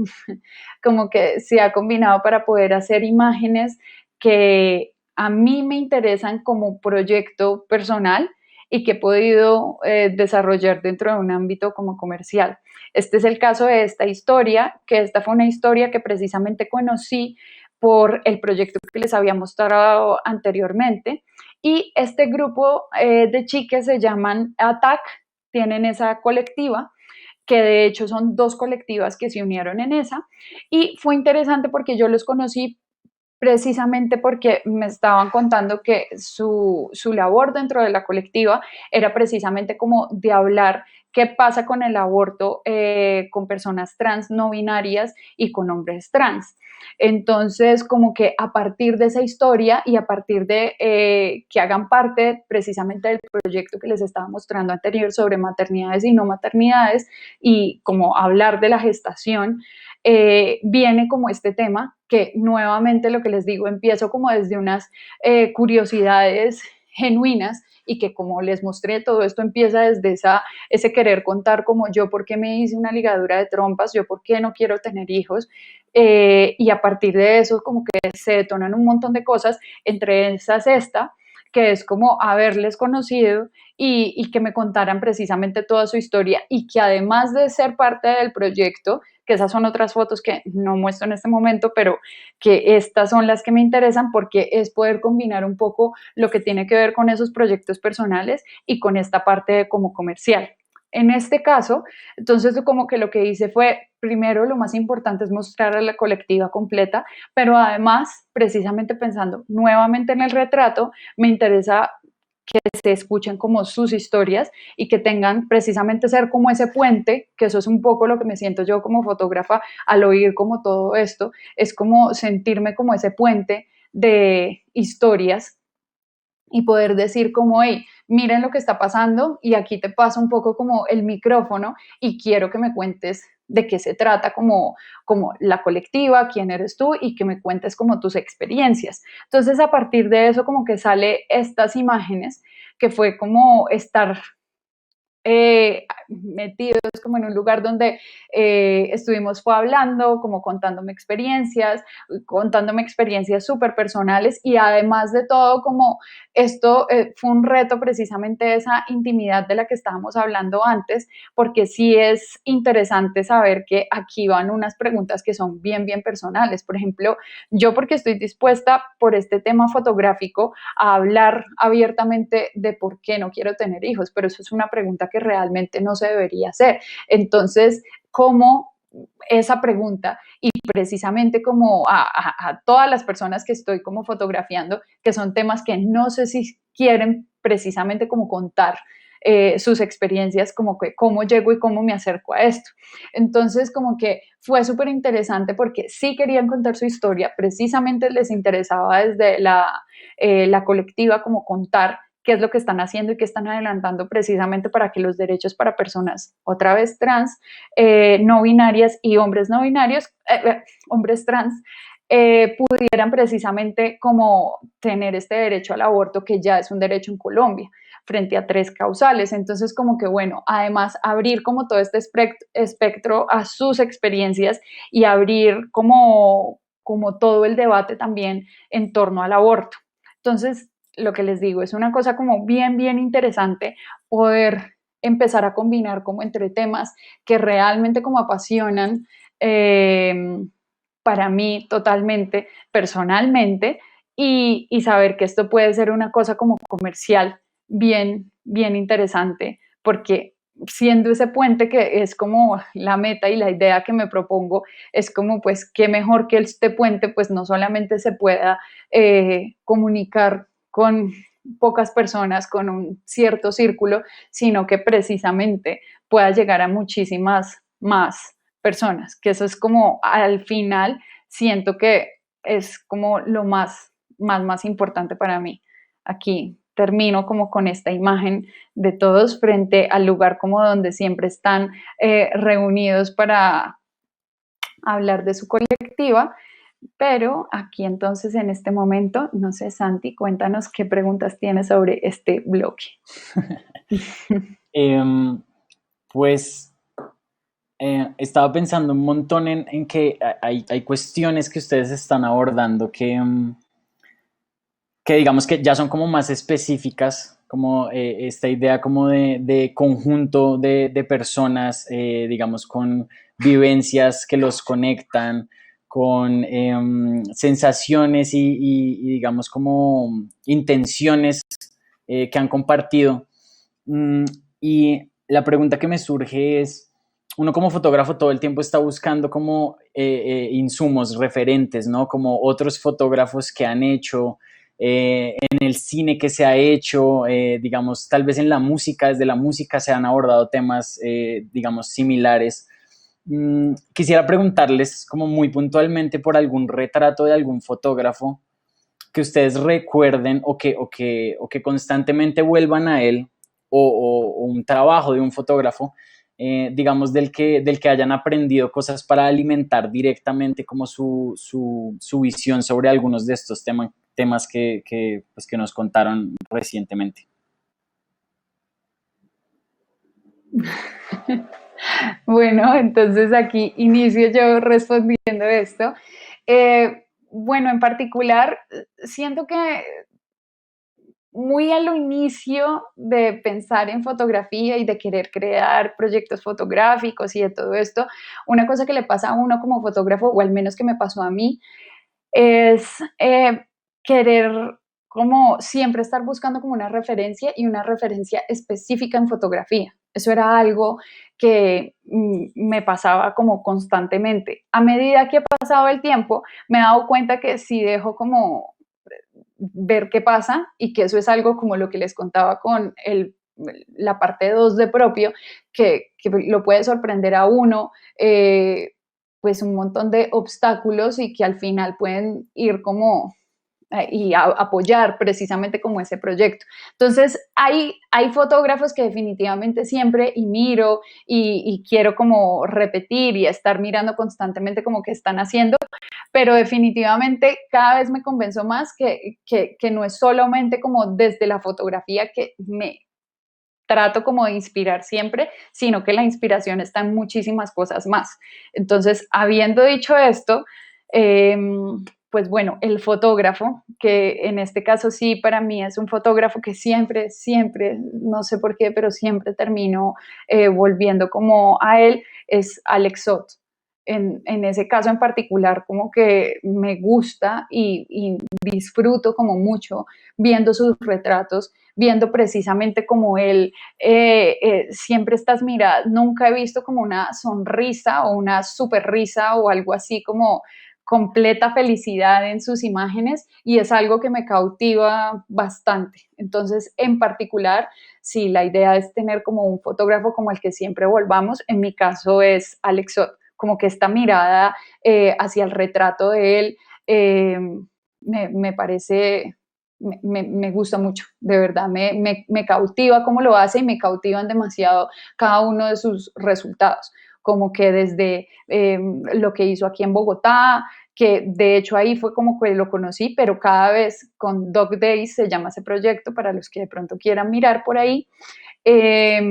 como que se ha combinado para poder hacer imágenes que a mí me interesan como proyecto personal y que he podido desarrollar dentro de un ámbito como comercial. Este es el caso de esta historia, que esta fue una historia que precisamente conocí por el proyecto que les había mostrado anteriormente. Y este grupo de chicas se llaman ATAC, tienen esa colectiva, que de hecho son 2 colectivas que se unieron en esa, y fue interesante porque yo los conocí precisamente porque me estaban contando que su labor dentro de la colectiva era precisamente como de hablar qué pasa con el aborto con personas trans no binarias y con hombres trans. Entonces, como que a partir de esa historia y a partir de que hagan parte precisamente del proyecto que les estaba mostrando anterior sobre maternidades y no maternidades y como hablar de la gestación, viene como este tema que nuevamente lo que les digo, empiezo como desde unas curiosidades genuinas y que como les mostré, todo esto empieza desde ese querer contar como yo por qué me hice una ligadura de trompas, yo por qué no quiero tener hijos, y a partir de eso como que se detonan un montón de cosas, entre esas esta, que es como haberles conocido y que me contaran precisamente toda su historia y que además de ser parte del proyecto, que esas son otras fotos que no muestro en este momento, pero que estas son las que me interesan porque es poder combinar un poco lo que tiene que ver con esos proyectos personales y con esta parte como comercial. En este caso, entonces como que lo que hice fue, primero lo más importante es mostrar a la colectiva completa, pero además, precisamente pensando nuevamente en el retrato, me interesa que se escuchen como sus historias y que tengan precisamente ser como ese puente, que eso es un poco lo que me siento yo como fotógrafa al oír como todo esto, es como sentirme como ese puente de historias y poder decir como, hey, miren lo que está pasando y aquí te paso un poco como el micrófono y quiero que me cuentes de qué se trata como la colectiva, quién eres tú y que me cuentes como tus experiencias. Entonces a partir de eso como que sale estas imágenes que fue como estar metidos como en un lugar donde estuvimos fue hablando, como contándome experiencias súper personales y además de todo como esto fue un reto precisamente esa intimidad de la que estábamos hablando antes, porque sí es interesante saber que aquí van unas preguntas que son bien, bien personales. Por ejemplo, yo porque estoy dispuesta por este tema fotográfico a hablar abiertamente de por qué no quiero tener hijos, pero eso es una pregunta que realmente no se debería hacer. Entonces, ¿cómo esa pregunta y precisamente como a todas las personas que estoy como fotografiando, que son temas que no sé si quieren precisamente como contar sus experiencias, como que cómo llego y cómo me acerco a esto. Entonces, como que fue súper interesante porque sí querían contar su historia, precisamente les interesaba desde la colectiva como contar qué es lo que están haciendo y qué están adelantando precisamente para que los derechos para personas, otra vez trans, no binarias y hombres no binarios, hombres trans, pudieran precisamente como tener este derecho al aborto que ya es un derecho en Colombia frente a 3 causales. Entonces, como que bueno, además abrir como todo este espectro a sus experiencias y abrir como todo el debate también en torno al aborto. Entonces, lo que les digo, es una cosa como bien, bien interesante poder empezar a combinar como entre temas que realmente como apasionan para mí totalmente, personalmente, y saber que esto puede ser una cosa como comercial bien, bien interesante, porque siendo ese puente que es como la meta y la idea que me propongo, es como pues qué mejor que este puente pues no solamente se pueda comunicar con pocas personas, con un cierto círculo, sino que precisamente pueda llegar a muchísimas más personas, que eso es como al final siento que es como lo más importante para mí. Aquí termino como con esta imagen de todos frente al lugar como donde siempre están reunidos para hablar de su colectiva, pero aquí entonces en este momento, no sé, Santi, cuéntanos qué preguntas tienes sobre este bloque. Pues estaba pensando un montón en que hay cuestiones que ustedes están abordando que digamos que ya son como más específicas, como esta idea como de conjunto de personas, digamos, con vivencias que los conectan, con sensaciones y, digamos, como intenciones que han compartido. Y la pregunta que me surge es, uno como fotógrafo todo el tiempo está buscando como insumos, referentes, ¿no? Como otros fotógrafos que han hecho, en el cine que se ha hecho, digamos, tal vez en la música, desde la música se han abordado temas, digamos, similares. Quisiera preguntarles como muy puntualmente por algún retrato de algún fotógrafo que ustedes recuerden o que constantemente vuelvan a él o un trabajo de un fotógrafo, digamos, del que hayan aprendido cosas para alimentar directamente como su visión sobre algunos de estos temas pues, que nos contaron recientemente. Bueno, entonces aquí inicio yo respondiendo esto. Bueno, en particular, siento que muy a lo inicio de pensar en fotografía y de querer crear proyectos fotográficos y de todo esto, una cosa que le pasa a uno como fotógrafo, o al menos que me pasó a mí, es querer como siempre estar buscando como una referencia y una referencia específica en fotografía. Eso era algo que me pasaba como constantemente. A medida que ha pasado el tiempo, me he dado cuenta que si dejo como ver qué pasa y que eso es algo como lo que les contaba con la parte 2 de propio, que lo puede sorprender a uno, pues un montón de obstáculos y que al final pueden ir como y apoyar precisamente como ese proyecto. Entonces, hay fotógrafos que definitivamente siempre y miro y quiero como repetir y estar mirando constantemente como que están haciendo, pero definitivamente cada vez me convenzo más que no es solamente como desde la fotografía que me trato como de inspirar siempre, sino que la inspiración está en muchísimas cosas más. Entonces, habiendo dicho esto, pues bueno, el fotógrafo, que en este caso sí para mí es un fotógrafo que siempre, siempre, no sé por qué, pero siempre termino volviendo como a él, es Alex Sot. En ese caso en particular, como que me gusta y disfruto como mucho viendo sus retratos, viendo precisamente como él siempre estas miradas, nunca he visto como una sonrisa o una super risa o algo así como completa felicidad en sus imágenes y es algo que me cautiva bastante. Entonces, en particular, sí, la idea es tener como un fotógrafo como el que siempre volvamos. En mi caso es Alex Sot, como que esta mirada hacia el retrato de él me parece me gusta mucho, de verdad, me cautiva cómo lo hace y me cautivan demasiado cada uno de sus resultados, como que desde lo que hizo aquí en Bogotá, que de hecho ahí fue como que lo conocí, pero cada vez con Dog Days se llama ese proyecto para los que de pronto quieran mirar por ahí, eh,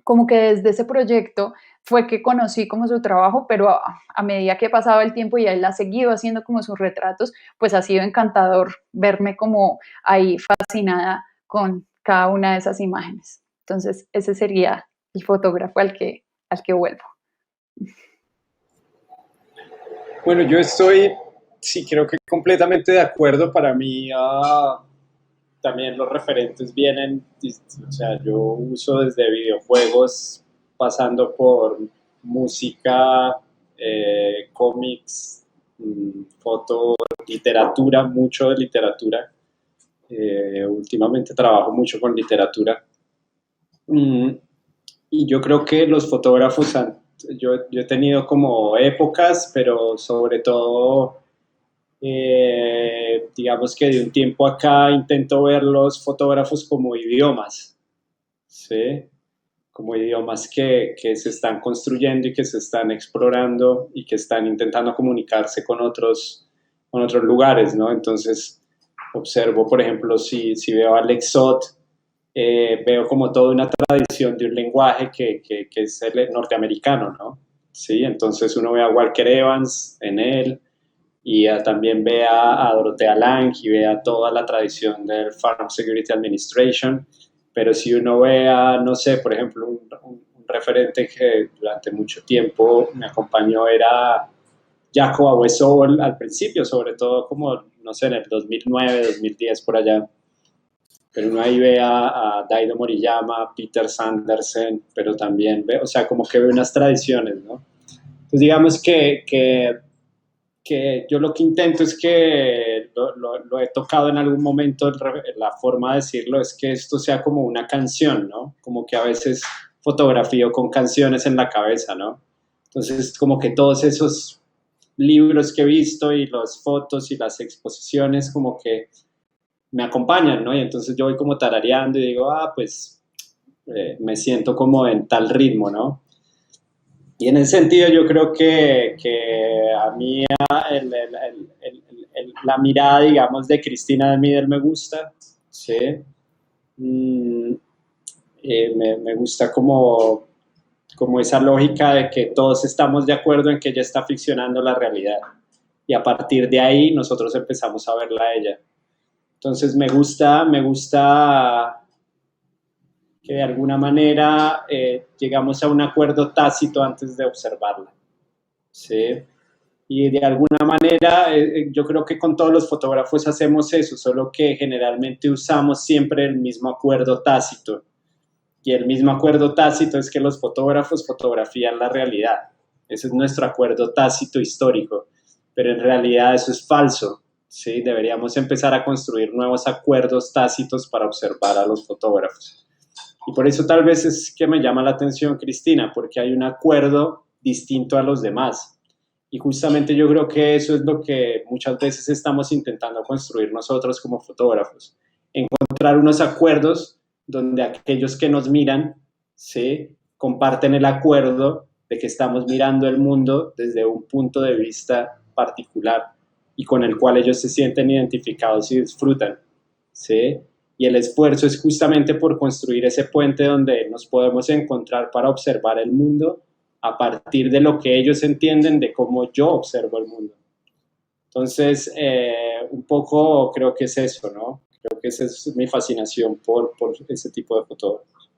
como que desde ese proyecto fue que conocí como su trabajo, pero a medida que pasaba el tiempo y él ha seguido haciendo como sus retratos, pues ha sido encantador verme como ahí fascinada con cada una de esas imágenes. Entonces, ese sería el fotógrafo al que vuelvo. Bueno, yo estoy, sí, creo que completamente de acuerdo. Para mí, también los referentes vienen, o sea, yo uso desde videojuegos, pasando por música, cómics, foto, literatura, mucho de literatura. Últimamente trabajo mucho con literatura. Mm, y yo creo que los fotógrafos yo he tenido como épocas, pero sobre todo, digamos que de un tiempo acá intento ver los fotógrafos como idiomas, ¿sí? Como idiomas que se están construyendo y que se están explorando y que están intentando comunicarse con otros lugares, ¿no? Entonces, observo, por ejemplo, si veo a Alex Sot, veo como toda una tradición de un lenguaje que es el norteamericano, ¿no? Sí, entonces uno ve a Walker Evans en él y también ve a Dorothea Lange y ve a toda la tradición del Farm Security Administration, pero si uno ve a, no sé, por ejemplo, un referente que durante mucho tiempo me acompañó era Jacob Abuesol al principio, sobre todo como, no sé, en el 2009, 2010 por allá. Pero uno ahí ve a Daido Moriyama, Peter Sanderson, pero también ve, o sea, como que ve unas tradiciones, ¿no? Entonces digamos que yo lo que intento es que lo he tocado en algún momento, la forma de decirlo es que esto sea como una canción, ¿no? Como que a veces fotografío con canciones en la cabeza, ¿no? Entonces, como que todos esos libros que he visto y las fotos y las exposiciones como que me acompañan, ¿no? Y entonces yo voy como tarareando y digo, pues me siento como en tal ritmo, ¿no? Y en ese sentido yo creo que a mí la mirada, digamos, de Cristina de Mider me gusta, ¿sí? Mm, me gusta como esa lógica de que todos estamos de acuerdo en que ella está ficcionando la realidad. Y a partir de ahí nosotros empezamos a verla a ella. Entonces me gusta que de alguna manera llegamos a un acuerdo tácito antes de observarla. ¿Sí? Y de alguna manera yo creo que con todos los fotógrafos hacemos eso, solo que generalmente usamos siempre el mismo acuerdo tácito. Y el mismo acuerdo tácito es que los fotógrafos fotografían la realidad. Ese es nuestro acuerdo tácito histórico. Pero en realidad eso es falso. ¿Sí? Deberíamos empezar a construir nuevos acuerdos tácitos para observar a los fotógrafos. Y por eso tal vez es que me llama la atención Cristina, porque hay un acuerdo distinto a los demás. Y justamente yo creo que eso es lo que muchas veces estamos intentando construir nosotros como fotógrafos. Encontrar unos acuerdos donde aquellos que nos miran, ¿sí?, comparten el acuerdo de que estamos mirando el mundo desde un punto de vista particular y con el cual ellos se sienten identificados y disfrutan, ¿sí? Y el esfuerzo es justamente por construir ese puente donde nos podemos encontrar para observar el mundo a partir de lo que ellos entienden de cómo yo observo el mundo. Entonces, un poco creo que es eso, ¿no? Creo que esa es mi fascinación por ese tipo de fotógrafos.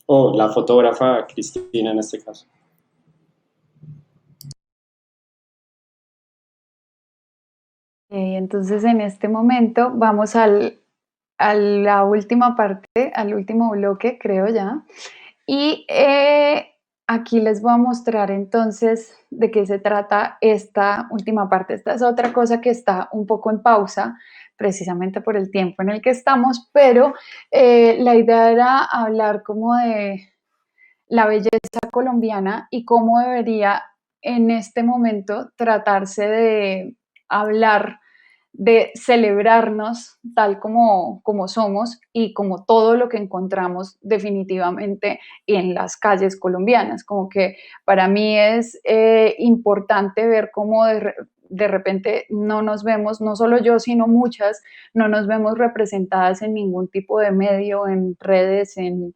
O la fotógrafa Cristina en este caso. Entonces, en este momento vamos a la última parte, al último bloque, creo ya. Y aquí les voy a mostrar entonces de qué se trata esta última parte. Esta es otra cosa que está un poco en pausa, precisamente por el tiempo en el que estamos, pero la idea era hablar como de la belleza colombiana y cómo debería en este momento tratarse de hablar, de celebrarnos tal como somos y como todo lo que encontramos definitivamente en las calles colombianas. Como que para mí es importante ver cómo de repente no nos vemos, no solo yo, sino muchas, no nos vemos representadas en ningún tipo de medio, en redes, en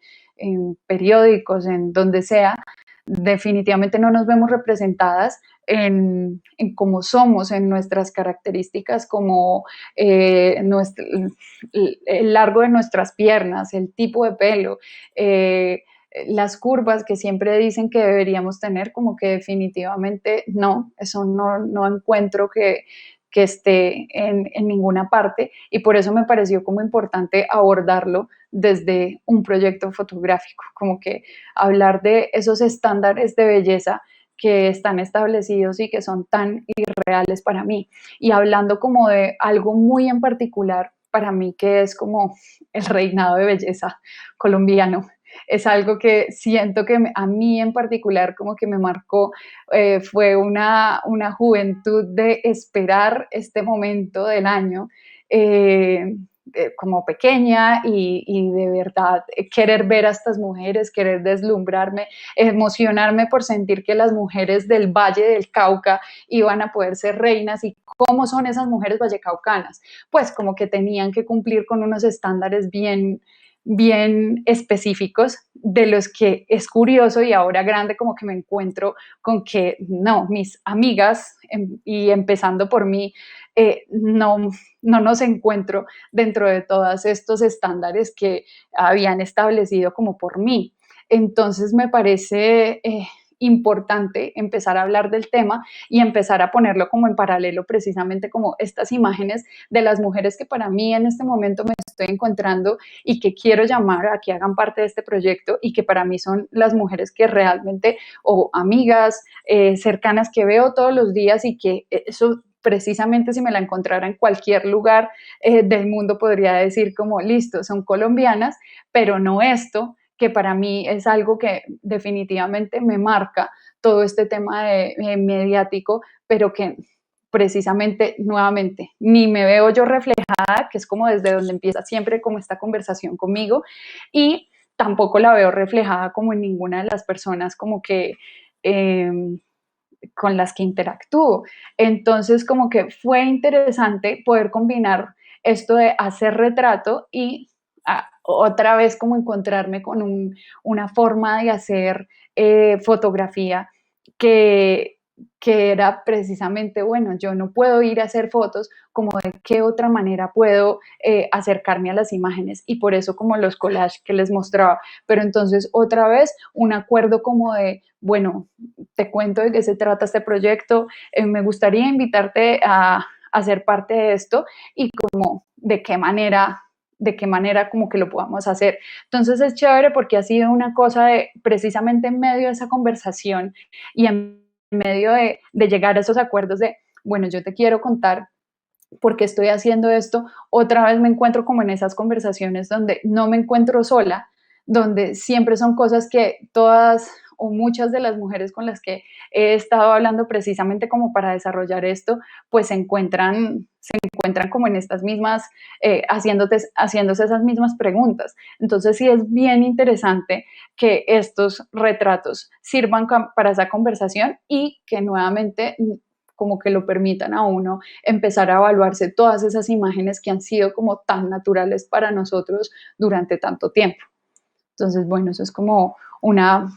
periódicos, en donde sea, definitivamente no nos vemos representadas en cómo somos, en nuestras características, como el largo de nuestras piernas, el tipo de pelo, las curvas que siempre dicen que deberíamos tener, como que definitivamente no, eso no encuentro que esté en ninguna parte, y por eso me pareció como importante abordarlo desde un proyecto fotográfico, como que hablar de esos estándares de belleza que están establecidos y que son tan irreales para mí. Y hablando como de algo muy en particular para mí, que es como el reinado de belleza colombiano. Es algo que siento que a mí en particular como que me marcó, fue una juventud de esperar este momento del año, como pequeña y de verdad querer ver a estas mujeres, querer deslumbrarme, emocionarme por sentir que las mujeres del Valle del Cauca iban a poder ser reinas. ¿Y cómo son esas mujeres vallecaucanas? Pues como que tenían que cumplir con unos estándares bien específicos, de los que es curioso y ahora grande como que me encuentro con que no, mis amigas, y empezando por mí, no nos encuentro dentro de todos estos estándares que habían establecido como por mí. Entonces me parece importante empezar a hablar del tema y empezar a ponerlo como en paralelo, precisamente como estas imágenes de las mujeres que para mí en este momento me estoy encontrando y que quiero llamar a que hagan parte de este proyecto, y que para mí son las mujeres que realmente, o amigas cercanas que veo todos los días, y que eso precisamente, si me la encontrara en cualquier lugar del mundo, podría decir como, listo, son colombianas, pero no esto, que para mí es algo que definitivamente me marca todo este tema mediático, pero que precisamente, nuevamente, ni me veo yo reflejada, que es como desde donde empieza siempre como esta conversación conmigo, y tampoco la veo reflejada como en ninguna de las personas como que con las que interactúo. Entonces, como que fue interesante poder combinar esto de hacer retrato y otra vez como encontrarme con una forma de hacer fotografía que, que era precisamente, bueno, yo no puedo ir a hacer fotos, como de qué otra manera puedo acercarme a las imágenes, y por eso como los collages que les mostraba. Pero entonces otra vez un acuerdo como de, bueno, te cuento de qué se trata este proyecto, me gustaría invitarte a ser parte de esto, y como de qué manera como que lo podamos hacer. Entonces es chévere porque ha sido una cosa de, precisamente en medio de esa conversación y en medio de llegar a esos acuerdos de, bueno, yo te quiero contar por qué estoy haciendo esto, otra vez me encuentro como en esas conversaciones donde no me encuentro sola, donde siempre son cosas que todas o muchas de las mujeres con las que he estado hablando precisamente como para desarrollar esto, pues se encuentran como en estas mismas, haciéndose esas mismas preguntas. Entonces sí es bien interesante que estos retratos sirvan para esa conversación, y que nuevamente como que lo permitan a uno empezar a evaluarse todas esas imágenes que han sido como tan naturales para nosotros durante tanto tiempo. Entonces, bueno, eso es como una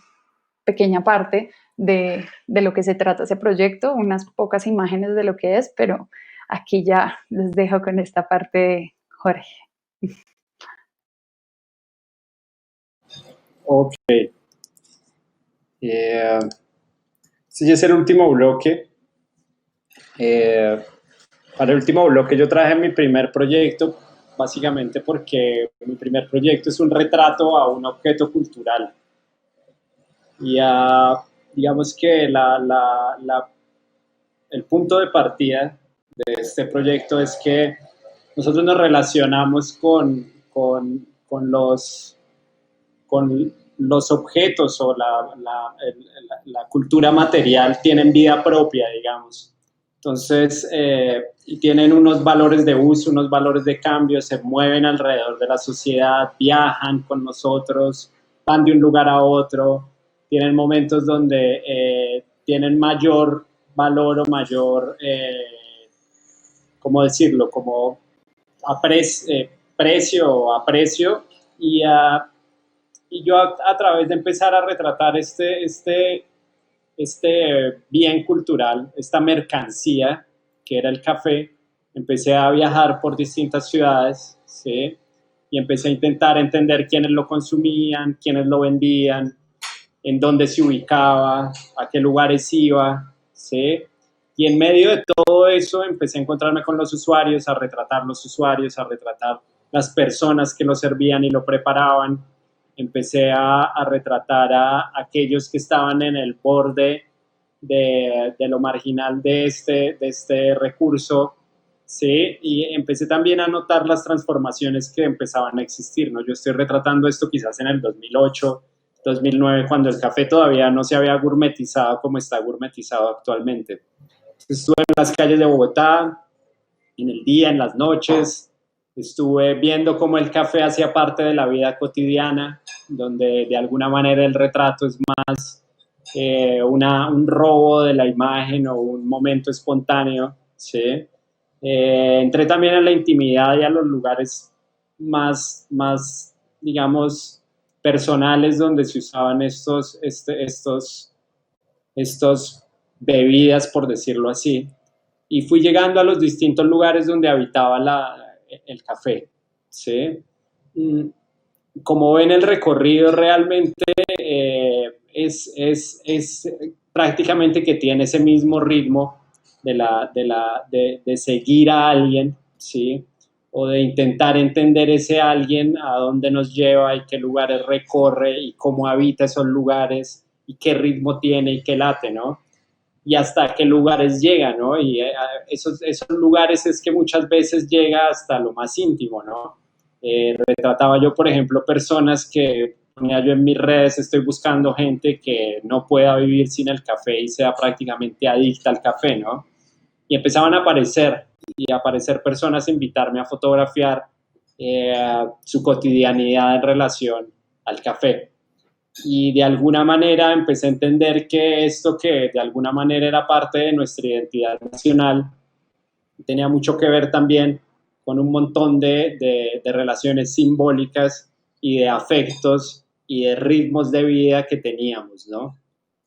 pequeña parte de lo que se trata ese proyecto, unas pocas imágenes de lo que es, pero aquí ya les dejo con esta parte, Jorge. Ok. Este ya es el último bloque. Para el último bloque yo traje mi primer proyecto, básicamente porque mi primer proyecto es un retrato a un objeto cultural. Y digamos que el punto de partida de este proyecto es que nosotros nos relacionamos con los objetos, o la cultura material tienen vida propia, digamos. Entonces, y tienen unos valores de uso, unos valores de cambio, se mueven alrededor de la sociedad, viajan con nosotros, van de un lugar a otro, tienen momentos donde tienen mayor valor o mayor, ¿cómo decirlo? Como precio o aprecio, y yo a través de empezar a retratar este bien cultural, esta mercancía que era el café, empecé a viajar por distintas ciudades, ¿sí? Y empecé a intentar entender quiénes lo consumían, quiénes lo vendían, en dónde se ubicaba, a qué lugares iba, ¿sí? Y en medio de todo eso empecé a encontrarme con los usuarios, a retratar los usuarios, a retratar las personas que lo servían y lo preparaban. Empecé a retratar a aquellos que estaban en el borde de lo marginal de este recurso, ¿sí? Y empecé también a notar las transformaciones que empezaban a existir, ¿no? Yo estoy retratando esto quizás en el 2008, 2009, cuando el café todavía no se había gourmetizado como está gourmetizado actualmente. Estuve en las calles de Bogotá, en el día, en las noches, estuve viendo cómo el café hacía parte de la vida cotidiana, donde de alguna manera el retrato es más un robo de la imagen o un momento espontáneo, ¿sí? Entré también a la intimidad y a los lugares más digamos, personales, donde se usaban estos bebidas, por decirlo así, y fui llegando a los distintos lugares donde habitaba el café, ¿sí? como ven el recorrido realmente es prácticamente que tiene ese mismo ritmo de seguir a alguien, ¿sí? O de intentar entender ese alguien, a dónde nos lleva y qué lugares recorre y cómo habita esos lugares y qué ritmo tiene y qué late, ¿no? Y hasta qué lugares llega, ¿no? Y esos lugares es que muchas veces llega hasta lo más íntimo, ¿no? Retrataba yo, por ejemplo, personas que ponía yo en mis redes, estoy buscando gente que no pueda vivir sin el café y sea prácticamente adicta al café, ¿no? Y empezaban a aparecer personas a invitarme a fotografiar su cotidianidad en relación al café. Y de alguna manera empecé a entender que esto que de alguna manera era parte de nuestra identidad nacional tenía mucho que ver también con un montón de relaciones simbólicas y de afectos y de ritmos de vida que teníamos, ¿no?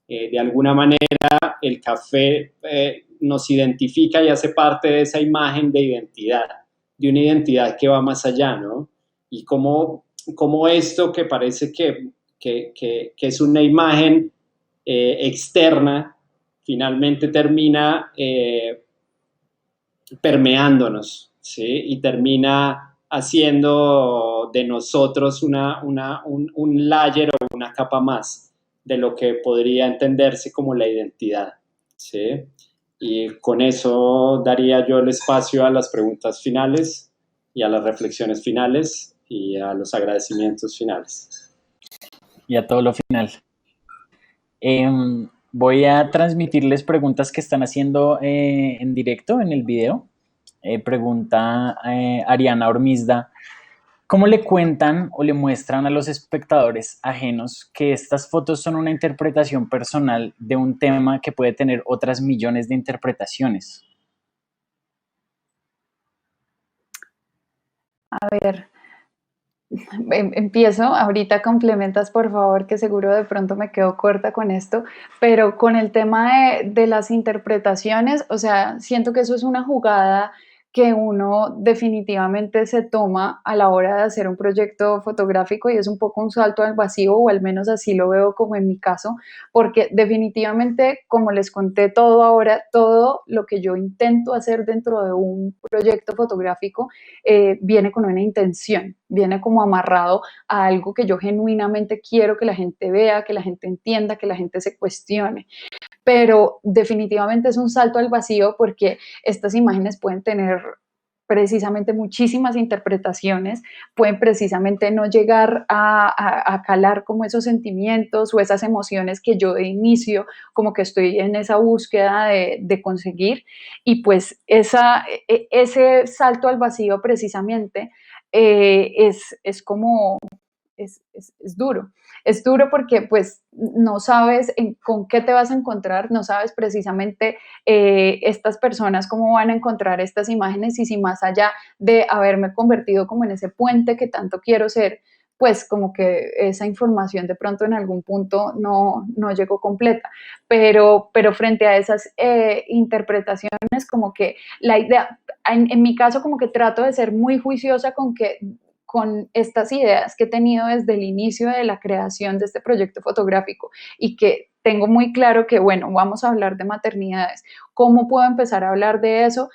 De alguna manera el café nos identifica y hace parte de esa imagen de identidad, de una identidad que va más allá, ¿no? Y como esto que parece que es una imagen externa, finalmente termina permeándonos, ¿sí? Y termina haciendo de nosotros un layer o una capa más de lo que podría entenderse como la identidad, ¿sí? Y con eso daría yo el espacio a las preguntas finales y a las reflexiones finales y a los agradecimientos finales. Y a todo lo final. Voy a transmitirles preguntas que están haciendo en directo en el video. Pregunta Ariana Ormizda, ¿cómo le cuentan o le muestran a los espectadores ajenos que estas fotos son una interpretación personal de un tema que puede tener otras millones de interpretaciones? A ver, empiezo, ahorita complementas por favor, que seguro de pronto me quedo corta con esto, pero con el tema de las interpretaciones, o sea, siento que eso es una jugada que uno definitivamente se toma a la hora de hacer un proyecto fotográfico y es un poco un salto al vacío, o al menos así lo veo como en mi caso, porque definitivamente, como les conté todo ahora, todo lo que yo intento hacer dentro de un proyecto fotográfico viene con una intención, viene como amarrado a algo que yo genuinamente quiero que la gente vea, que la gente entienda, que la gente se cuestione. Pero definitivamente es un salto al vacío porque estas imágenes pueden tener precisamente muchísimas interpretaciones, pueden precisamente no llegar a calar como esos sentimientos o esas emociones que yo de inicio como que estoy en esa búsqueda de conseguir, y pues ese salto al vacío precisamente es como es duro. Es duro porque pues no sabes con qué te vas a encontrar, no sabes precisamente estas personas cómo van a encontrar estas imágenes, y si más allá de haberme convertido como en ese puente que tanto quiero ser, pues como que esa información de pronto en algún punto no llegó completa. Pero frente a esas interpretaciones, como que la idea, en mi caso como que trato de ser muy juiciosa con estas ideas que he tenido desde el inicio de la creación de este proyecto fotográfico, y que tengo muy claro que, bueno, vamos a hablar de maternidades. ¿Cómo puedo empezar a hablar de eso?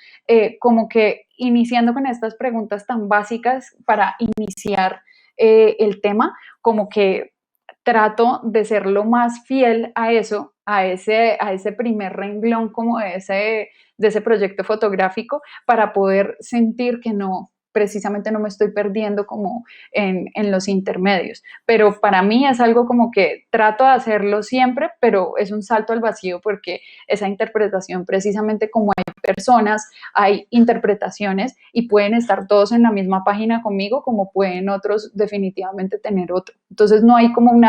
Como que iniciando con estas preguntas tan básicas para iniciar el tema, como que trato de ser lo más fiel a eso, a ese primer renglón como de ese proyecto fotográfico, para poder sentir que no, precisamente no me estoy perdiendo como en los intermedios. Pero para mí es algo como que trato de hacerlo siempre, pero es un salto al vacío porque esa interpretación, precisamente como hay personas, hay interpretaciones y pueden estar todos en la misma página conmigo, como pueden otros definitivamente tener otro. Entonces no hay como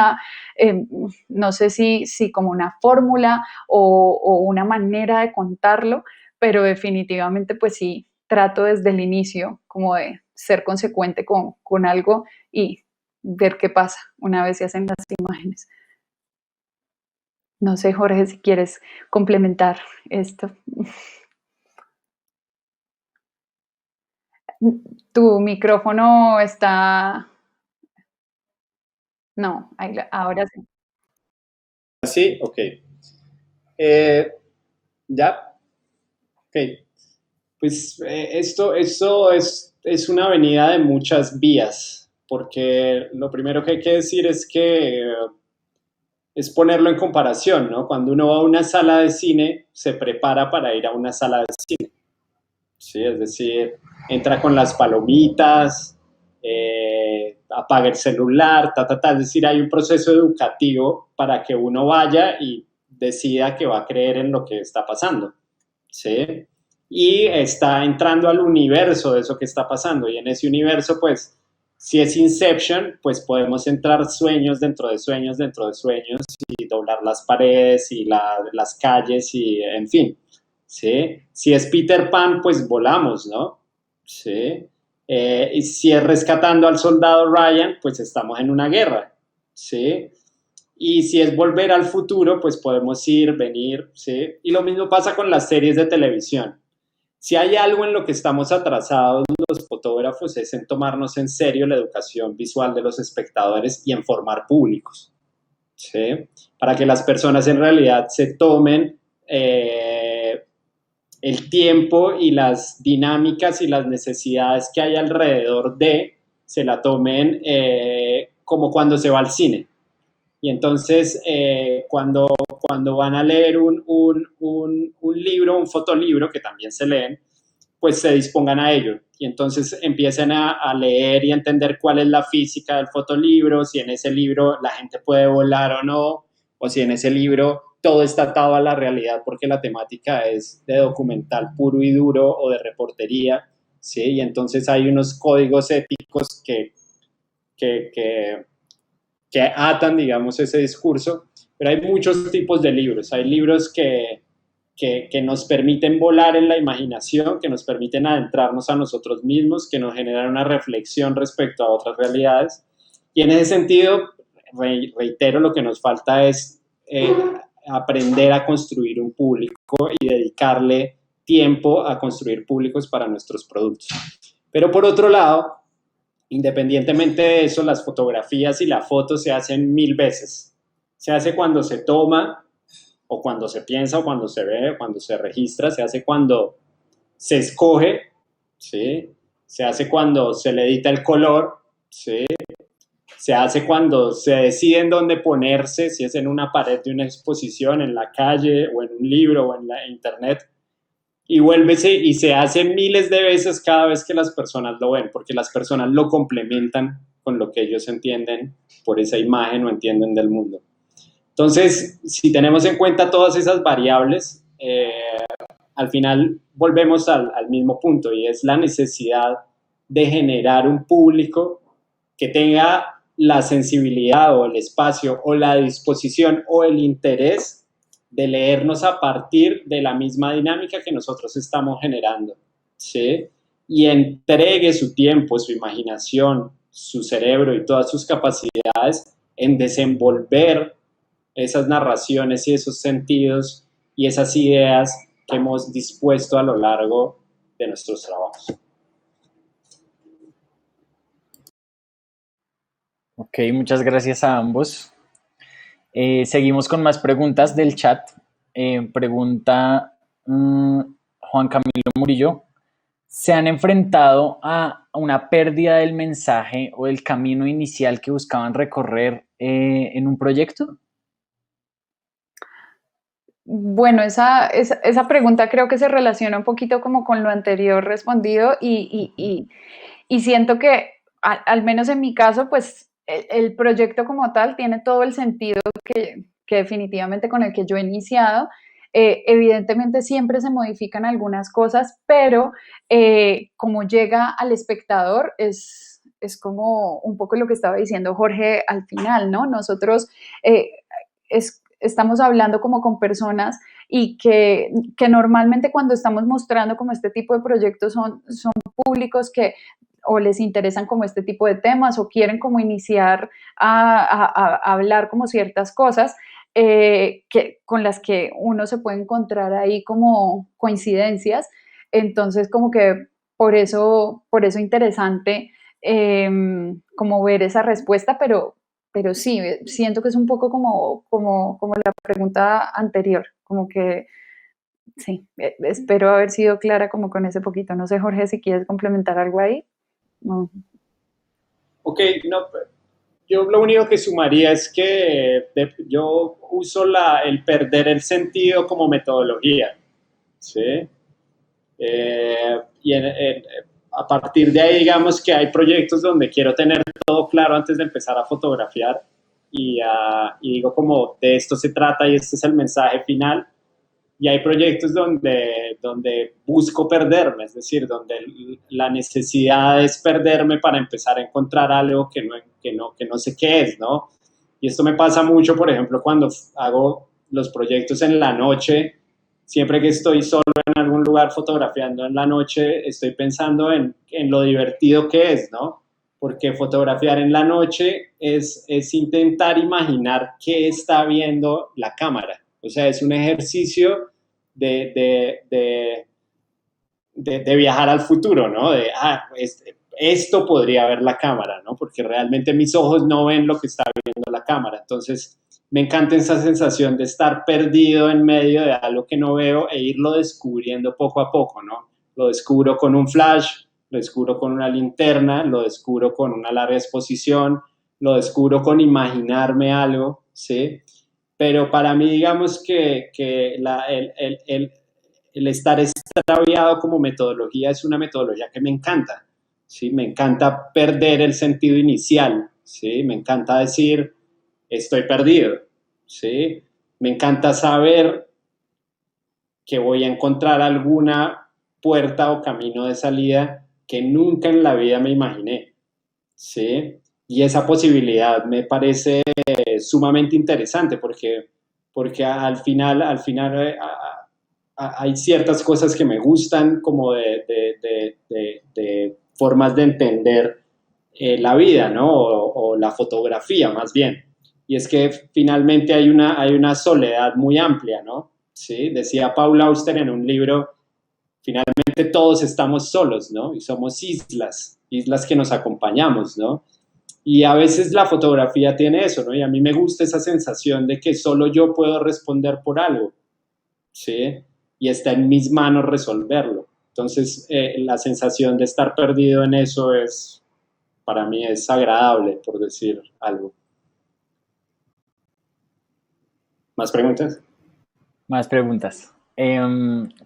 no sé si como una fórmula o una manera de contarlo, pero definitivamente pues sí, trato desde el inicio como de ser consecuente con algo y ver qué pasa una vez se hacen las imágenes. No sé, Jorge, si quieres complementar esto. Tu micrófono está No, ahora sí. ¿Sí? Ok. ¿Ya? Ok. Pues esto es una avenida de muchas vías, porque lo primero que hay que decir es que es ponerlo en comparación, ¿no? Cuando uno va a una sala de cine, se prepara para ir a una sala de cine, ¿sí? Es decir, entra con las palomitas, apaga el celular, es decir, hay un proceso educativo para que uno vaya y decida que va a creer en lo que está pasando, ¿sí? Y está entrando al universo de eso que está pasando, y en ese universo, pues, si es Inception, pues podemos entrar sueños dentro de sueños dentro de sueños y doblar las paredes y las calles y en fin, ¿sí? Si es Peter Pan, pues volamos, ¿no? ¿Sí? Y si es rescatando al soldado Ryan, pues estamos en una guerra, ¿sí? Y si es volver al futuro, pues podemos ir, venir, ¿sí? Y lo mismo pasa con las series de televisión. Si hay algo en lo que estamos atrasados los fotógrafos es en tomarnos en serio la educación visual de los espectadores y en formar públicos, ¿sí? Para que las personas en realidad se tomen el tiempo y las dinámicas y las necesidades que hay alrededor de, se la tomen como cuando se va al cine. Y entonces, cuando van a leer un libro, un fotolibro, que también se leen, pues se dispongan a ello. Y entonces empiecen a leer y a entender cuál es la física del fotolibro, si en ese libro la gente puede volar o no, o si en ese libro todo está atado a la realidad porque la temática es de documental puro y duro o de reportería, ¿sí? Y entonces hay unos códigos éticos que, que que atan, digamos, ese discurso, pero hay muchos tipos de libros. Hay libros que nos permiten volar en la imaginación, que nos permiten adentrarnos a nosotros mismos, que nos generan una reflexión respecto a otras realidades. Y en ese sentido, reitero, lo que nos falta es aprender a construir un público y dedicarle tiempo a construir públicos para nuestros productos. Pero por otro lado, independientemente de eso, las fotografías y la foto se hacen mil veces. Se hace cuando se toma, o cuando se piensa, o cuando se ve, o cuando se registra, se hace cuando se escoge, ¿sí? Se hace cuando se le edita el color, ¿sí? Se hace cuando se decide en dónde ponerse, si es en una pared de una exposición, en la calle, o en un libro, o en la internet, y vuélvese y se hace miles de veces cada vez que las personas lo ven, porque las personas lo complementan con lo que ellos entienden por esa imagen o entienden del mundo. Entonces, si tenemos en cuenta todas esas variables, al final volvemos al mismo punto y es la necesidad de generar un público que tenga la sensibilidad o el espacio o la disposición o el interés de leernos a partir de la misma dinámica que nosotros estamos generando, ¿sí? Y entregue su tiempo, su imaginación, su cerebro y todas sus capacidades en desenvolver esas narraciones y esos sentidos y esas ideas que hemos dispuesto a lo largo de nuestros trabajos. Ok, muchas gracias a ambos. Seguimos con más preguntas del chat. Pregunta Juan Camilo Murillo. ¿Se han enfrentado a una pérdida del mensaje o del camino inicial que buscaban recorrer en un proyecto? Bueno, esa pregunta creo que se relaciona un poquito como con lo anterior respondido y siento que al menos en mi caso, pues el proyecto como tal tiene todo el sentido que definitivamente con el que yo he iniciado. Evidentemente siempre se modifican algunas cosas, pero como llega al espectador es como un poco lo que estaba diciendo Jorge al final, ¿no? Nosotros estamos hablando como con personas y que normalmente cuando estamos mostrando como este tipo de proyectos son públicos que o les interesan como este tipo de temas o quieren como iniciar a hablar como ciertas cosas con las que uno se puede encontrar ahí como coincidencias. Entonces como que por eso interesante como ver esa respuesta, pero pero sí, siento que es un poco como la pregunta anterior, como que sí, espero haber sido clara como con ese poquito. No sé, Jorge, si quieres complementar algo ahí. No. Ok, no, yo lo único que sumaría es que yo uso el perder el sentido como metodología, ¿sí? A partir de ahí, digamos que hay proyectos donde quiero tener todo claro antes de empezar a fotografiar y digo como de esto se trata y este es el mensaje final. Y hay proyectos donde busco perderme, es decir, donde la necesidad es perderme para empezar a encontrar algo que no sé qué es, ¿no? Y esto me pasa mucho, por ejemplo, cuando hago los proyectos en la noche, siempre que estoy solo en algún lugar fotografiando en la noche, estoy pensando en lo divertido que es, ¿no? Porque fotografiar en la noche es intentar imaginar qué está viendo la cámara. O sea, es un ejercicio de, de viajar al futuro, ¿no? Esto podría ver la cámara, ¿no? Porque realmente mis ojos no ven lo que está viendo la cámara. Entonces, me encanta esa sensación de estar perdido en medio de algo que no veo e irlo descubriendo poco a poco, ¿no? Lo descubro con un flash, lo descubro con una linterna, lo descubro con una larga exposición, lo descubro con imaginarme algo, ¿sí? Pero para mí, digamos que el estar extraviado como metodología es una metodología que me encanta, ¿sí? Me encanta perder el sentido inicial, ¿sí? Me encanta decir, estoy perdido, ¿sí? Me encanta saber que voy a encontrar alguna puerta o camino de salida que nunca en la vida me imaginé, ¿sí? Y esa posibilidad me parece sumamente interesante porque al final hay ciertas cosas que me gustan como de formas de entender la vida, ¿no? O la fotografía más bien. Y es que finalmente hay una soledad muy amplia, ¿no? ¿Sí? Decía Paul Auster en un libro, finalmente todos estamos solos, ¿no? Y somos islas, islas que nos acompañamos, ¿no? Y a veces la fotografía tiene eso, ¿no? Y a mí me gusta esa sensación de que solo yo puedo responder por algo, ¿sí? Y está en mis manos resolverlo. Entonces, la sensación de estar perdido en eso para mí es agradable, por decir algo. ¿Más preguntas? Más preguntas.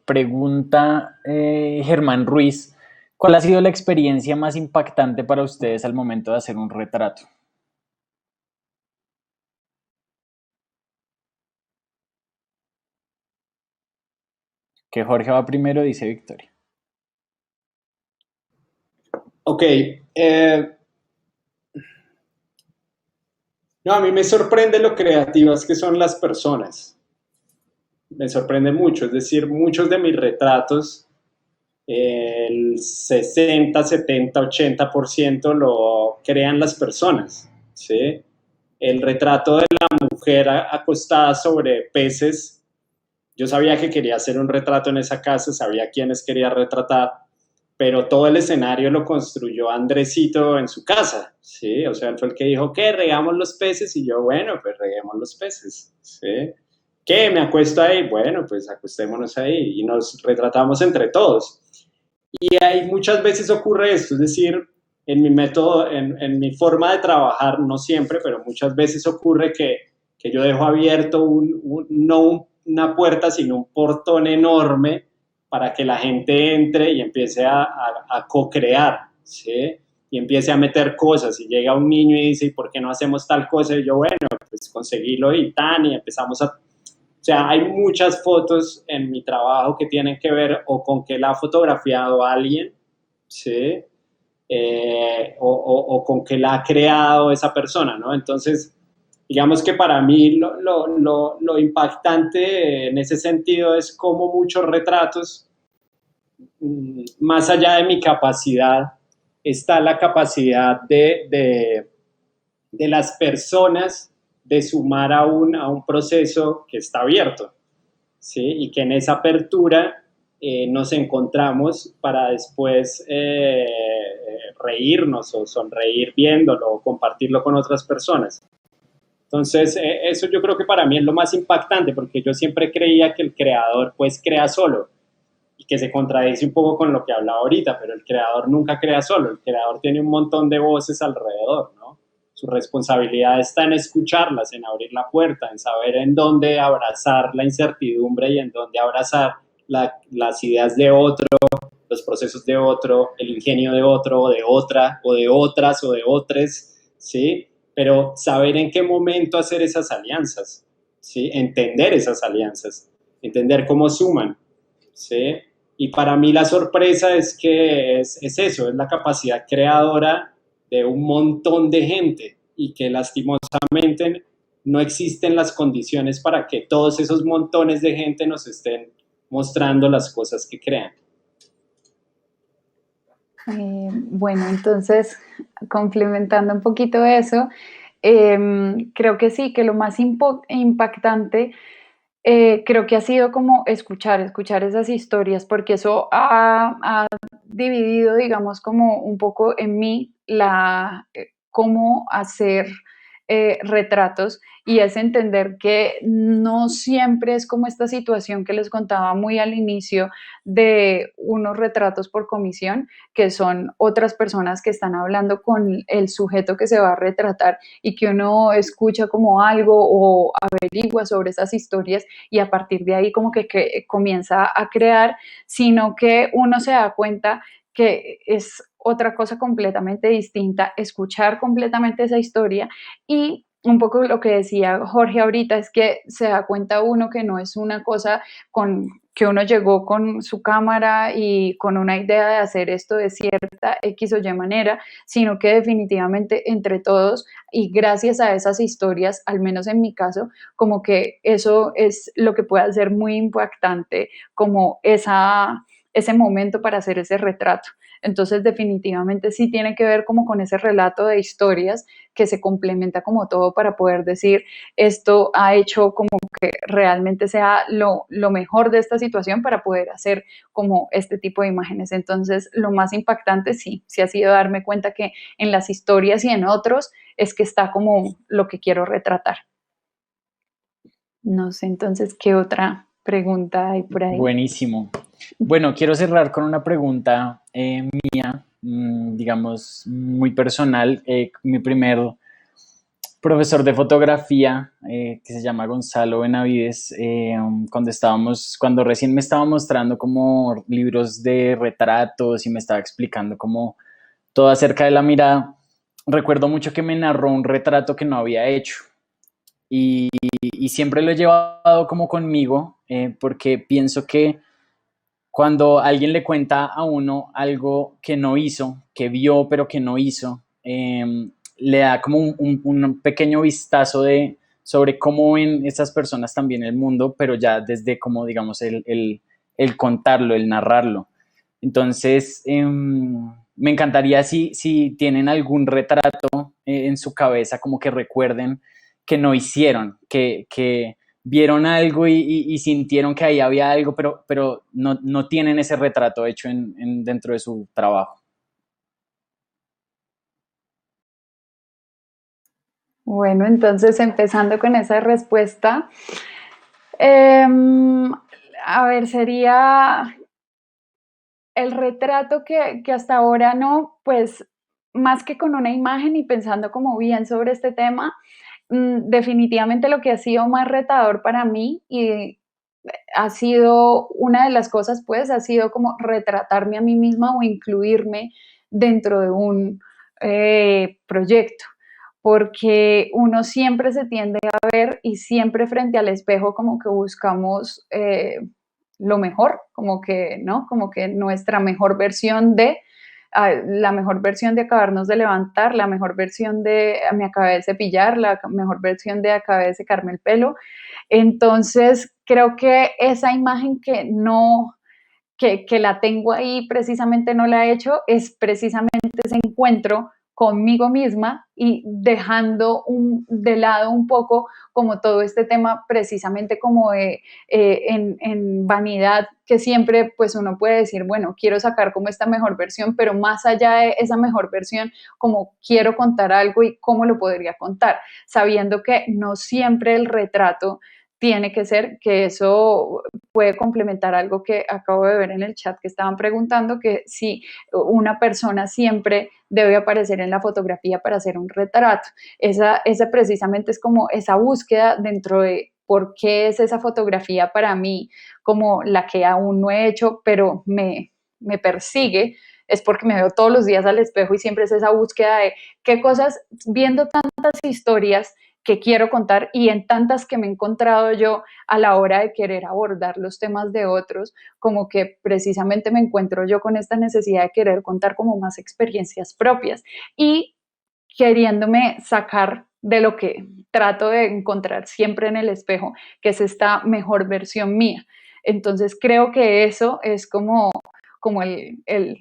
Pregunta Germán Ruiz, ¿cuál ha sido la experiencia más impactante para ustedes al momento de hacer un retrato? Que Jorge va primero, dice Victoria. Ok. No, a mí me sorprende lo creativas que son las personas. Me sorprende mucho. Es decir, muchos de mis retratos, el 60, 70, 80% lo crean las personas, ¿sí? El retrato de la mujer acostada sobre peces, yo sabía que quería hacer un retrato en esa casa, sabía quiénes quería retratar, pero todo el escenario lo construyó Andresito en su casa, ¿sí? O sea, él fue el que dijo, ¿qué? ¿Regamos los peces? Y yo, bueno, pues reguemos los peces, ¿sí? ¿Qué? ¿Me acuesto ahí? Bueno, pues acostémonos ahí y nos retratamos entre todos. Y hay muchas veces ocurre esto, es decir, en mi método, en mi forma de trabajar, no siempre, pero muchas veces ocurre que yo dejo abierto no una puerta, sino un portón enorme para que la gente entre y empiece a co-crear, ¿sí? Y empiece a meter cosas. Y llega un niño y dice, ¿y por qué no hacemos tal cosa? Y yo, bueno, pues conseguílo y tan, y empezamos a... O sea, hay muchas fotos en mi trabajo que tienen que ver o con que la ha fotografiado alguien, ¿sí? O con que la ha creado esa persona, ¿no? Entonces, digamos que para mí lo impactante en ese sentido es cómo muchos retratos, más allá de mi capacidad, está la capacidad de las personas de sumar a un proceso que está abierto, ¿sí? Y que en esa apertura nos encontramos para después reírnos o sonreír viéndolo o compartirlo con otras personas. Entonces, eso yo creo que para mí es lo más impactante, porque yo siempre creía que el creador pues crea solo, y que se contradice un poco con lo que hablaba ahorita, pero el creador nunca crea solo, el creador tiene un montón de voces alrededor, ¿no? Su responsabilidad está en escucharlas, en abrir la puerta, en saber en dónde abrazar la incertidumbre y en dónde abrazar las ideas de otro, los procesos de otro, el ingenio de otro, o de otra, o de otras, o de otros, ¿sí? Pero saber en qué momento hacer esas alianzas, ¿sí? Entender esas alianzas, entender cómo suman, ¿sí? Y para mí la sorpresa es que es eso, es la capacidad creadora de un montón de gente y que lastimosamente no existen las condiciones para que todos esos montones de gente nos estén mostrando las cosas que crean. Bueno, entonces, complementando un poquito eso, creo que sí, que lo más impactante creo que ha sido como escuchar esas historias, porque eso ha dividido, digamos, como un poco en mí cómo hacer retratos, y es entender que no siempre es como esta situación que les contaba muy al inicio de unos retratos por comisión, que son otras personas que están hablando con el sujeto que se va a retratar y que uno escucha como algo o averigua sobre esas historias y a partir de ahí como que comienza a crear, sino que uno se da cuenta que es otra cosa completamente distinta, escuchar completamente esa historia. Y un poco lo que decía Jorge ahorita es que se da cuenta uno que no es una cosa que uno llegó con su cámara y con una idea de hacer esto de cierta X o Y manera, sino que definitivamente entre todos y gracias a esas historias, al menos en mi caso, como que eso es lo que puede ser muy impactante, como ese momento para hacer ese retrato. Entonces definitivamente sí tiene que ver como con ese relato de historias que se complementa como todo para poder decir esto ha hecho como que realmente sea lo mejor de esta situación para poder hacer como este tipo de imágenes. Entonces lo más impactante sí ha sido darme cuenta que en las historias y en otros es que está como lo que quiero retratar. No sé entonces qué otra pregunta hay por ahí. Buenísimo. Bueno, quiero cerrar con una pregunta mía, digamos, muy personal. Mi primer profesor de fotografía, que se llama Gonzalo Benavides, cuando recién me estaba mostrando como libros de retratos y me estaba explicando como todo acerca de la mirada, recuerdo mucho que me narró un retrato que no había hecho y siempre lo he llevado como conmigo, porque pienso que cuando alguien le cuenta a uno algo que no hizo, que vio pero que no hizo, le da como un pequeño vistazo sobre cómo ven estas personas también el mundo, pero ya desde como digamos el contarlo, el narrarlo. Entonces, me encantaría si tienen algún retrato en su cabeza, como que recuerden que no hicieron, que vieron algo y sintieron que ahí había algo, pero no tienen ese retrato hecho dentro de su trabajo. Bueno, entonces empezando con esa respuesta, a ver, sería el retrato que hasta ahora no, pues más que con una imagen y pensando como bien sobre este tema, definitivamente lo que ha sido más retador para mí y ha sido una de las cosas, pues, ha sido como retratarme a mí misma o incluirme dentro de un proyecto, porque uno siempre se tiende a ver y siempre frente al espejo como que buscamos lo mejor, como que, ¿no? Como que nuestra mejor versión la mejor versión de acabarnos de levantar, la mejor versión de me acabé de cepillar, la mejor versión de acabé de secarme el pelo. Entonces, creo que esa imagen que no, que la tengo ahí, precisamente no la he hecho, es precisamente ese encuentro conmigo misma y dejando de lado un poco como todo este tema precisamente como en vanidad, que siempre pues uno puede decir, bueno, quiero sacar como esta mejor versión, pero más allá de esa mejor versión, como quiero contar algo y cómo lo podría contar, sabiendo que no siempre el retrato tiene que ser, que eso puede complementar algo que acabo de ver en el chat que estaban preguntando, que si una persona siempre debe aparecer en la fotografía para hacer un retrato. Esa precisamente es como esa búsqueda dentro de por qué es esa fotografía para mí como la que aún no he hecho, pero me persigue, es porque me veo todos los días al espejo y siempre es esa búsqueda de qué cosas, viendo tantas historias que quiero contar y en tantas que me he encontrado yo a la hora de querer abordar los temas de otros, como que precisamente me encuentro yo con esta necesidad de querer contar como más experiencias propias y queriéndome sacar de lo que trato de encontrar siempre en el espejo, que es esta mejor versión mía. Entonces creo que eso es como el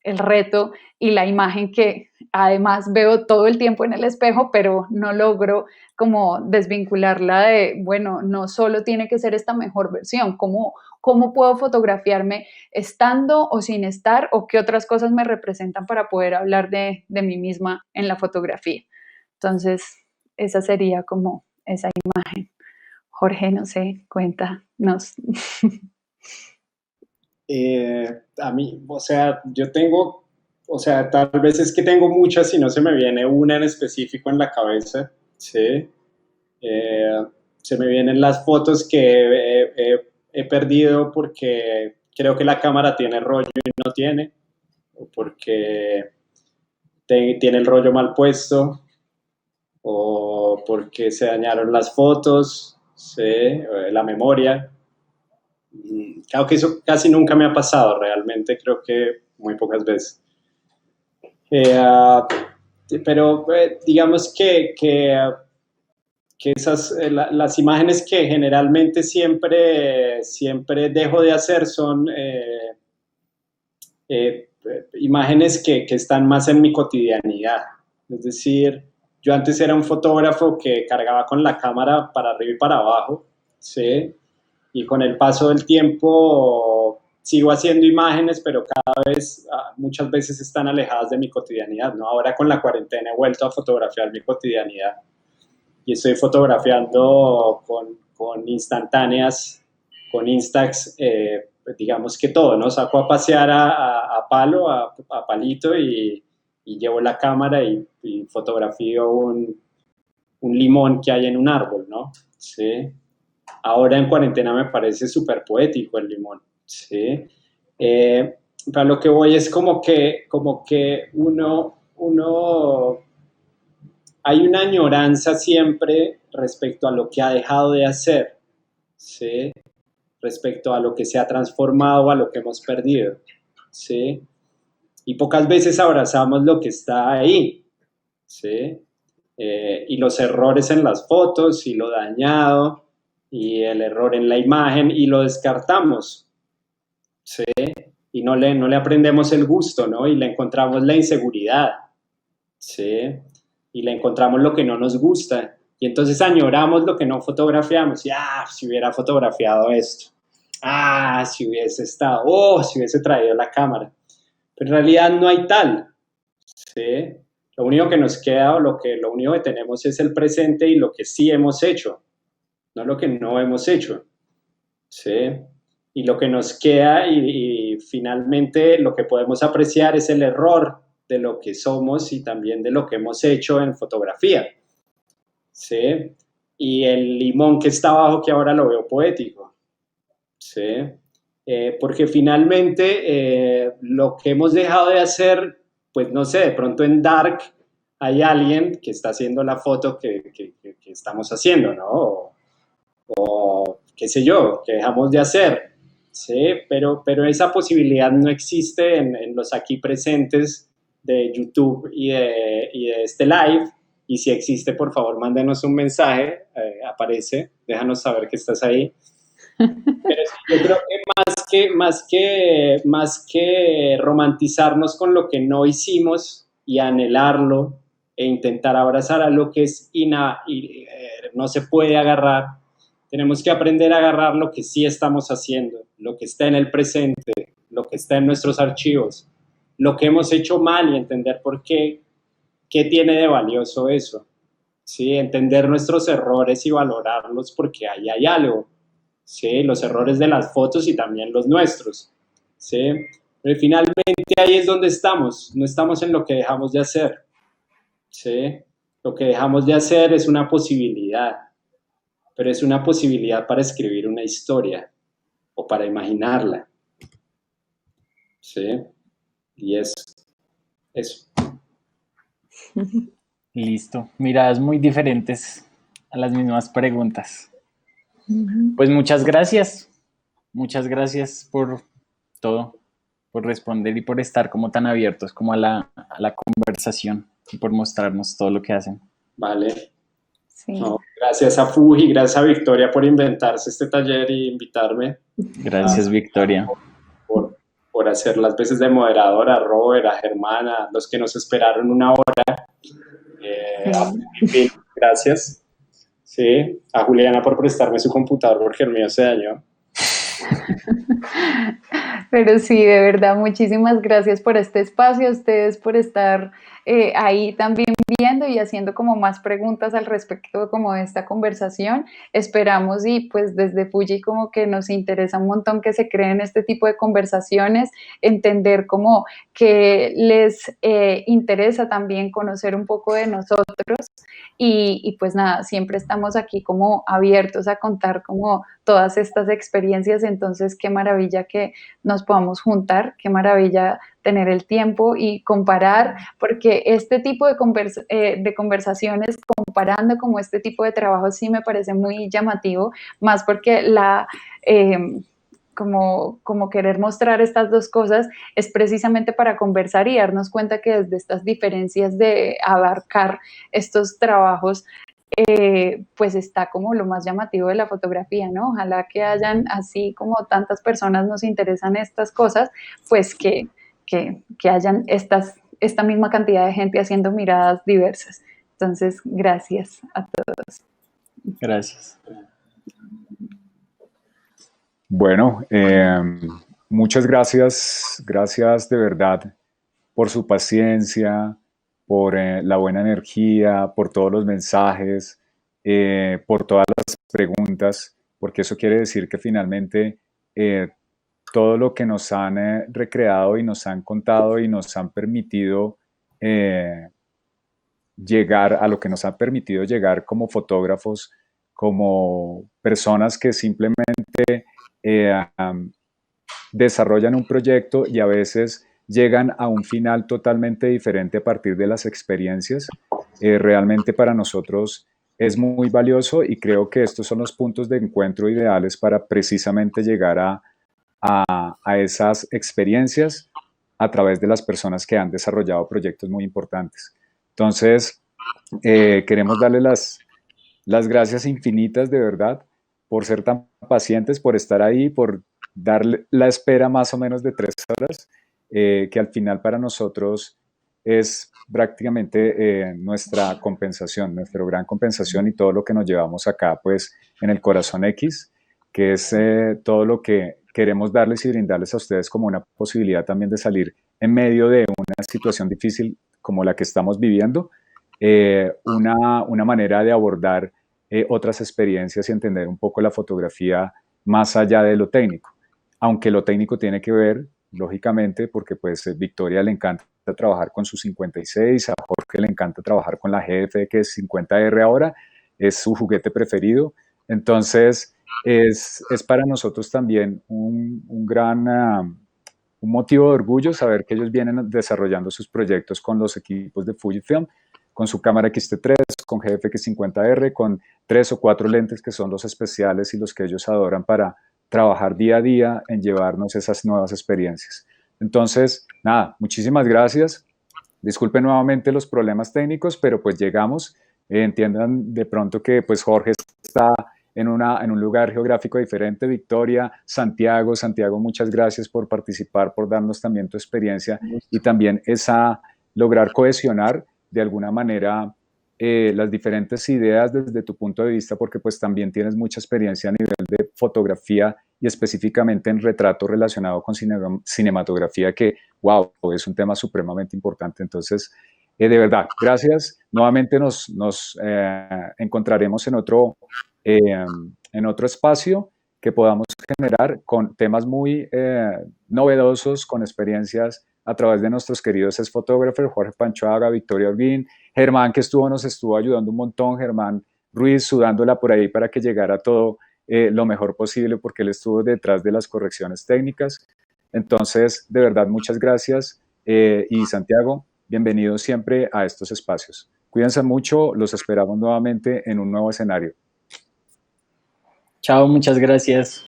reto y la imagen que además veo todo el tiempo en el espejo, pero no logro como desvincularla de, bueno, no solo tiene que ser esta mejor versión, cómo puedo fotografiarme estando o sin estar, o qué otras cosas me representan para poder hablar de mí misma en la fotografía. Entonces, esa sería como esa imagen. Jorge, no sé, cuéntanos. A mí, o sea, yo tengo, o sea, tal vez es que tengo muchas y no se me viene una en específico en la cabeza, ¿sí? Se me vienen las fotos que he perdido porque creo que la cámara tiene rollo y no tiene, o porque tiene el rollo mal puesto, o porque se dañaron las fotos, ¿sí? La memoria. Claro que eso casi nunca me ha pasado, realmente creo que muy pocas veces. Pero digamos que esas, las imágenes que generalmente siempre dejo de hacer son imágenes que están más en mi cotidianidad. Es decir, yo antes era un fotógrafo que cargaba con la cámara para arriba y para abajo, ¿sí? Y con el paso del tiempo sigo haciendo imágenes, pero muchas veces están alejadas de mi cotidianidad, ¿no? Ahora con la cuarentena he vuelto a fotografiar mi cotidianidad y estoy fotografiando con instantáneas, con Instax, digamos que todo, ¿no? Saco a pasear a palito y llevo la cámara y fotografío un limón que hay en un árbol, ¿no? Sí. Ahora en cuarentena me parece súper poético el limón, ¿sí? Para lo que voy es como que uno hay una añoranza siempre respecto a lo que ha dejado de hacer, ¿sí? Respecto a lo que se ha transformado, a lo que hemos perdido, ¿sí? Y pocas veces abrazamos lo que está ahí, ¿sí? Y los errores en las fotos, y lo dañado, y el error en la imagen, y lo descartamos, ¿sí? Y no le aprendemos el gusto, ¿no? Y le encontramos la inseguridad, ¿sí? Y le encontramos lo que no nos gusta. Y entonces añoramos lo que no fotografiamos. Y, si hubiera fotografiado esto. Si hubiese estado. Si hubiese traído la cámara. Pero en realidad no hay tal, ¿sí? Lo único que nos queda, lo único que tenemos es el presente y lo que sí hemos hecho, no lo que no hemos hecho, ¿sí? Y lo que nos queda y finalmente lo que podemos apreciar es el error de lo que somos y también de lo que hemos hecho en fotografía, ¿sí? Y el limón que está abajo, que ahora lo veo poético, ¿sí? Porque finalmente lo que hemos dejado de hacer, pues no sé, de pronto en Dark hay alguien que está haciendo la foto que estamos haciendo, ¿no? O qué sé yo, que dejamos de hacer, ¿sí? Pero esa posibilidad no existe en los aquí presentes de YouTube y de este live. Y si existe, por favor, mándenos un mensaje, aparece, déjanos saber que estás ahí. Pero yo creo que más que romantizarnos con lo que no hicimos, y anhelarlo e intentar abrazar a lo que es no se puede agarrar. Tenemos que aprender a agarrar lo que sí estamos haciendo, lo que está en el presente, lo que está en nuestros archivos, lo que hemos hecho mal y entender por qué tiene de valioso eso. ¿Sí? Entender nuestros errores y valorarlos porque ahí hay algo. ¿Sí? Los errores de las fotos y también los nuestros. ¿Sí? Pero finalmente ahí es donde estamos, no estamos en lo que dejamos de hacer. ¿Sí? Lo que dejamos de hacer es una posibilidad, pero es una posibilidad para escribir una historia o para imaginarla. ¿Sí? Y es eso. Listo. Miradas muy diferentes a las mismas preguntas. Pues muchas gracias. Muchas gracias por todo, por responder y por estar como tan abiertos como a la conversación y por mostrarnos todo lo que hacen. Vale. Sí. No, gracias a Fuji, gracias a Victoria por inventarse este taller y invitarme. Gracias, Victoria. Por hacer las veces de moderadora, a Robert, a Germán, a los que nos esperaron una hora. En fin, gracias. Sí, a Juliana por prestarme su computador porque el mío se dañó. Pero sí, de verdad, muchísimas gracias por este espacio, a ustedes por estar ahí también viendo y haciendo como más preguntas al respecto como de esta conversación. Esperamos y pues desde Fuji como que nos interesa un montón que se creen este tipo de conversaciones, entender como que les interesa también conocer un poco de nosotros y pues nada, siempre estamos aquí como abiertos a contar como todas estas experiencias, entonces qué maravilla que nos podamos juntar, qué maravilla tener el tiempo y comparar, porque este tipo de conversaciones, comparando como este tipo de trabajo sí me parece muy llamativo, más porque como querer mostrar estas dos cosas es precisamente para conversar y darnos cuenta que desde estas diferencias de abarcar estos trabajos pues está como lo más llamativo de la fotografía, ¿no? Ojalá que hayan, así como tantas personas nos interesan estas cosas, pues que hayan esta misma cantidad de gente haciendo miradas diversas. Entonces, gracias a todos. Gracias. Bueno, muchas gracias de verdad por su paciencia, por la buena energía, por todos los mensajes, por todas las preguntas, porque eso quiere decir que finalmente todo lo que nos han recreado y nos han contado y nos han permitido llegar a lo que nos ha permitido llegar como fotógrafos, como personas que simplemente desarrollan un proyecto y a veces llegan a un final totalmente diferente a partir de las experiencias. Realmente para nosotros es muy valioso y creo que estos son los puntos de encuentro ideales para precisamente llegar a esas experiencias a través de las personas que han desarrollado proyectos muy importantes. Entonces, queremos darle las gracias infinitas de verdad por ser tan pacientes, por estar ahí, por darle la espera más o menos de 3 horas, que al final para nosotros es prácticamente nuestra compensación, nuestra gran compensación y todo lo que nos llevamos acá, pues en el Corazón X, que es todo lo que queremos darles y brindarles a ustedes como una posibilidad también de salir en medio de una situación difícil como la que estamos viviendo, una manera de abordar otras experiencias y entender un poco la fotografía más allá de lo técnico, aunque lo técnico tiene que ver, lógicamente, porque pues Victoria le encanta trabajar con su 56, a Jorge le encanta trabajar con la GF que es 50R ahora, es su juguete preferido, entonces es para nosotros también un gran un motivo de orgullo saber que ellos vienen desarrollando sus proyectos con los equipos de Fujifilm, con su cámara X-T3, con GFX50R, con 3 o 4 lentes que son los especiales y los que ellos adoran para trabajar día a día en llevarnos esas nuevas experiencias. Entonces, nada, muchísimas gracias. Disculpen nuevamente los problemas técnicos, pero pues llegamos. Entiendan de pronto que pues Jorge está en un lugar geográfico diferente, Victoria, Santiago, muchas gracias por participar, por darnos también tu experiencia y también esa lograr cohesionar de alguna manera las diferentes ideas desde tu punto de vista, porque pues también tienes mucha experiencia a nivel de fotografía y específicamente en retrato relacionado con cinematografía, que, wow, es un tema supremamente importante. Entonces, de verdad, gracias. Nuevamente nos encontraremos en otro espacio que podamos generar con temas muy novedosos, con experiencias a través de nuestros queridos fotógrafos, Jorge Panchoaga, Victoria Holguín, Germán que nos estuvo ayudando un montón, Germán Ruiz sudándola por ahí para que llegara todo lo mejor posible porque él estuvo detrás de las correcciones técnicas. Entonces, de verdad, muchas gracias y Santiago, bienvenido siempre a estos espacios. Cuídense mucho, los esperamos nuevamente en un nuevo escenario. Chao, muchas gracias.